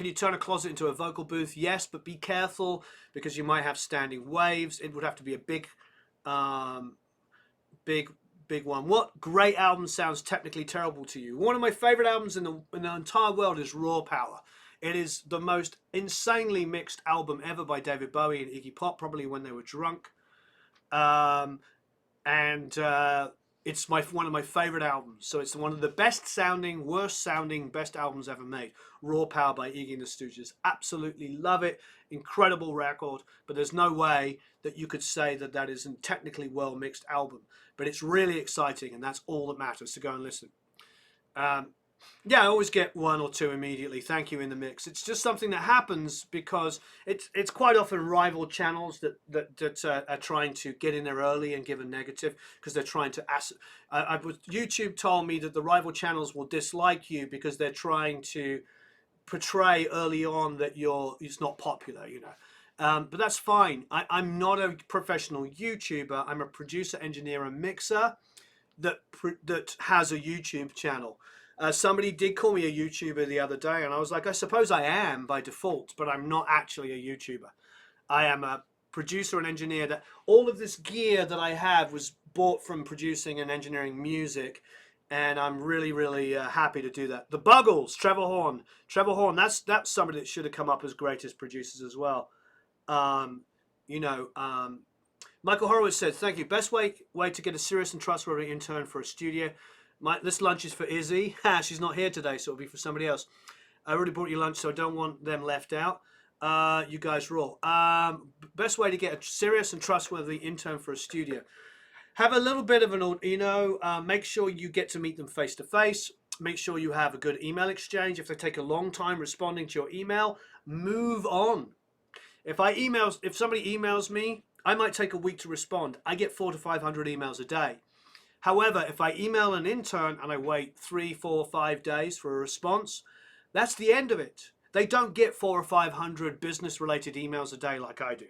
S1: you turn a closet into a vocal booth? Yes, but be careful because you might have standing waves. It would have to be a big one. What great album sounds technically terrible to you? One of my favorite albums in the entire world is Raw Power. It is the most insanely mixed album ever by David Bowie and Iggy Pop, probably when they were drunk. It's one of my favorite albums. So it's one of the best sounding, worst sounding, best albums ever made. Raw Power by Iggy and the Stooges. Absolutely love it. Incredible record. But there's no way that you could say that that is a technically well mixed album. But it's really exciting, and that's all that matters, to go and listen. Yeah, I always get one or two immediately. Thank you in the mix. It's just something that happens because it's quite often rival channels that are trying to get in there early and give a negative because they're trying to. YouTube told me that the rival channels will dislike you because they're trying to portray early on that it's not popular, but that's fine. I'm not a professional YouTuber. I'm a producer, engineer, and mixer that has a YouTube channel. Somebody did call me a YouTuber the other day, and I was like, I suppose I am by default, but I'm not actually a YouTuber. I am a producer and engineer. That all of this gear that I have was bought from producing and engineering music, and I'm really happy to do that. The Buggles, Trevor Horn, that's somebody that should have come up as greatest producers as well. Michael Horowitz said, thank you. Best way to get a serious and trustworthy intern for a studio. This lunch is for Izzy. She's not here today, so it'll be for somebody else. I already brought you lunch, so I don't want them left out. You guys rule. Best way to get a serious and trustworthy intern for a studio. Have a little bit of an, make sure you get to meet them face to face. Make sure you have a good email exchange. If they take a long time responding to your email, move on. If somebody emails me, I might take a week to respond. I get 400 to 500 emails a day. However, if I email an intern and I wait 3, 4, 5 days for a response, that's the end of it. They don't get 400 or 500 business-related emails a day like I do.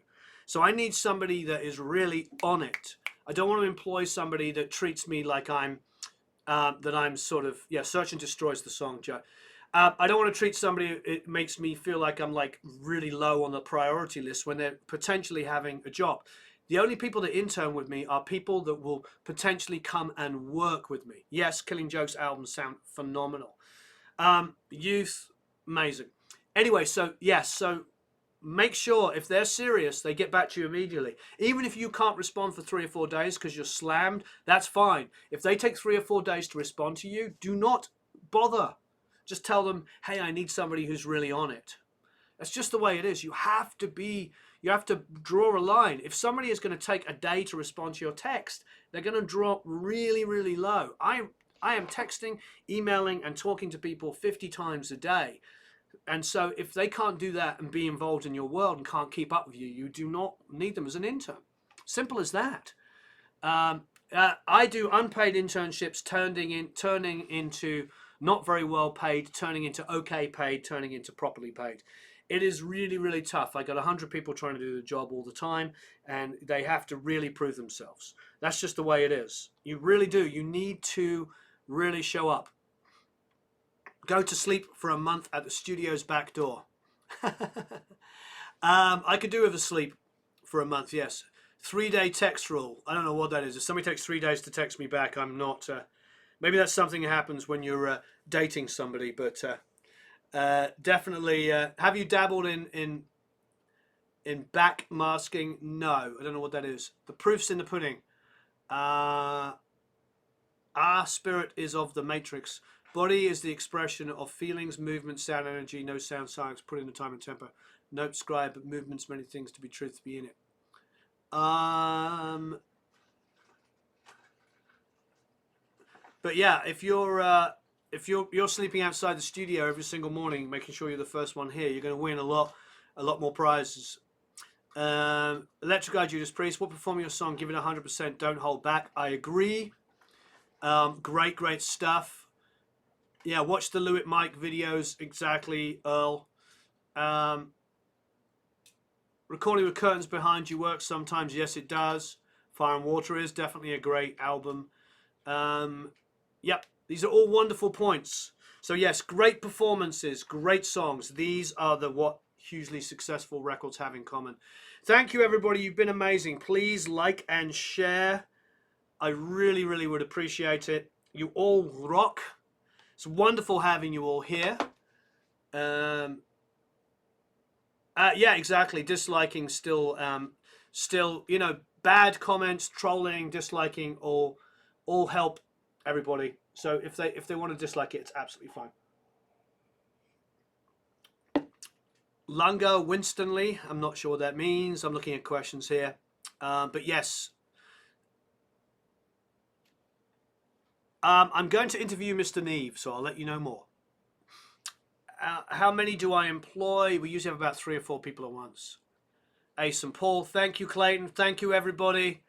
S1: So I need somebody that is really on it. I don't want to employ somebody that treats me like I'm sort of, search and destroys the song, Joe. I don't want to treat somebody, it makes me feel like I'm like really low on the priority list when they're potentially having a job. The only people that intern with me are people that will potentially come and work with me. Yes, Killing Joke's albums sound phenomenal. Youth, amazing. Anyway, so make sure if they're serious, they get back to you immediately. Even if you can't respond for 3 or 4 days because you're slammed, that's fine. If they take 3 or 4 days to respond to you, do not bother. Just tell them, hey, I need somebody who's really on it. That's just the way it is. You have to draw a line. If somebody is going to take a day to respond to your text, they're going to drop really, really low. I am texting, emailing, and talking to people 50 times a day. And so if they can't do that and be involved in your world and can't keep up with you, you do not need them as an intern. Simple as that. I do unpaid internships, turning into not very well paid, turning into okay paid, turning into properly paid. It is really, really tough. I got 100 people trying to do the job all the time, and they have to really prove themselves. That's just the way it is. You really do. You need to really show up. Go to sleep for a month at the studio's back door. I could do with a sleep for a month, yes. 3-day text rule. I don't know what that is. If somebody takes 3 days to text me back, I'm not... maybe that's something that happens when you're dating somebody, but definitely... have you dabbled in back masking? No, I don't know what that is. The proof's in the pudding. Our spirit is of the matrix. Body is the expression of feelings, movement, sound, energy, no sound, science, put in the time and tempo. Note, scribe, but movements, many things to be truth to be in it. But yeah, if you're sleeping outside the studio every single morning, making sure you're the first one here, you're going to win a lot more prizes. Electric Eye Judas Priest, what perform your song? Give it 100%. Don't hold back. I agree. Great stuff. Yeah, watch the Lewitt Mike videos. Exactly, Earl. Recording with curtains behind you works sometimes. Yes, it does. Fire and Water is definitely a great album. Yep, these are all wonderful points. So yes, great performances, great songs. These are what hugely successful records have in common. Thank you, everybody. You've been amazing. Please like and share. I really, really would appreciate it. You all rock. It's wonderful having you all here. Yeah, exactly. Disliking still, you know, bad comments, trolling, disliking, all help everybody. So if they want to dislike it, it's absolutely fine. Lunga Winstonley, I'm not sure what that means. I'm looking at questions here, but yes. I'm going to interview Mr. Neve, so I'll let you know more. How many do I employ? We usually have about 3 or 4 people at once. Ace and Paul, thank you, Clayton. Thank you, everybody.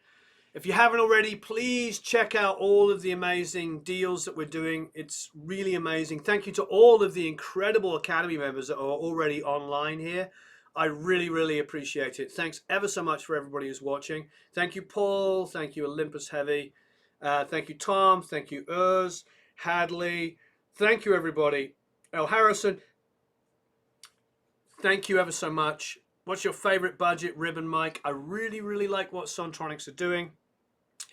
S1: If you haven't already, please check out all of the amazing deals that we're doing. It's really amazing. Thank you to all of the incredible Academy members that are already online here. I really, really appreciate it. Thanks ever so much for everybody who's watching. Thank you, Paul. Thank you, Olympus Heavy. Thank you, Tom. Thank you, Urs, Hadley. Thank you, everybody. El Harrison, thank you ever so much. What's your favorite budget ribbon mic? I really, really like what Sontronics are doing.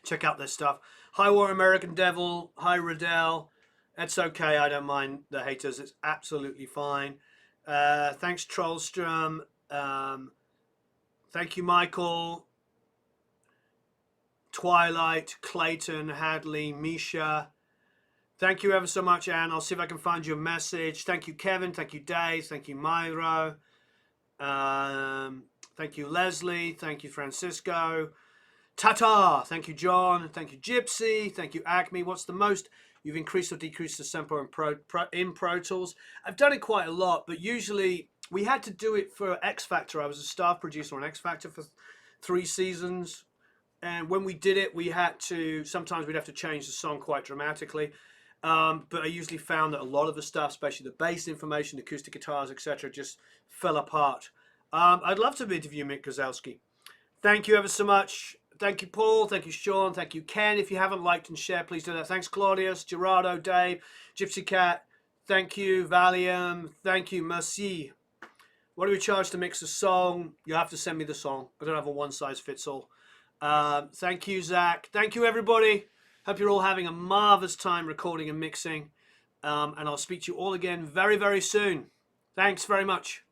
S1: Check out their stuff. Hi, War American Devil. Hi, Riddell. That's okay. I don't mind the haters. It's absolutely fine. Thanks, Trollstrom. Thank you, Michael. Twilight, Clayton, Hadley, Misha. Thank you ever so much, Anne. I'll see if I can find your message. Thank you, Kevin. Thank you, Dave. Thank you, Myro. Thank you, Leslie. Thank you, Francisco. Tata. Thank you, John. Thank you, Gypsy. Thank you, Acme. What's the most you've increased or decreased the tempo in Pro Tools? I've done it quite a lot, but usually we had to do it for X Factor. I was a staff producer on X Factor for 3 seasons. And when we did it, sometimes we'd have to change the song quite dramatically. But I usually found that a lot of the stuff, especially the bass information, acoustic guitars, etc., just fell apart. I'd love to interview Mick Gazowski. Thank you ever so much. Thank you, Paul. Thank you, Sean. Thank you, Ken. If you haven't liked and shared, please do that. Thanks, Claudius, Gerardo, Dave, Gypsy Cat. Thank you, Valium. Thank you, Merci. What do we charge to mix a song? You have to send me the song. I don't have a one-size-fits-all. Thank you, Zach. Thank you, everybody. Hope you're all having a marvelous time recording and mixing. And I'll speak to you all again very, very soon. Thanks very much.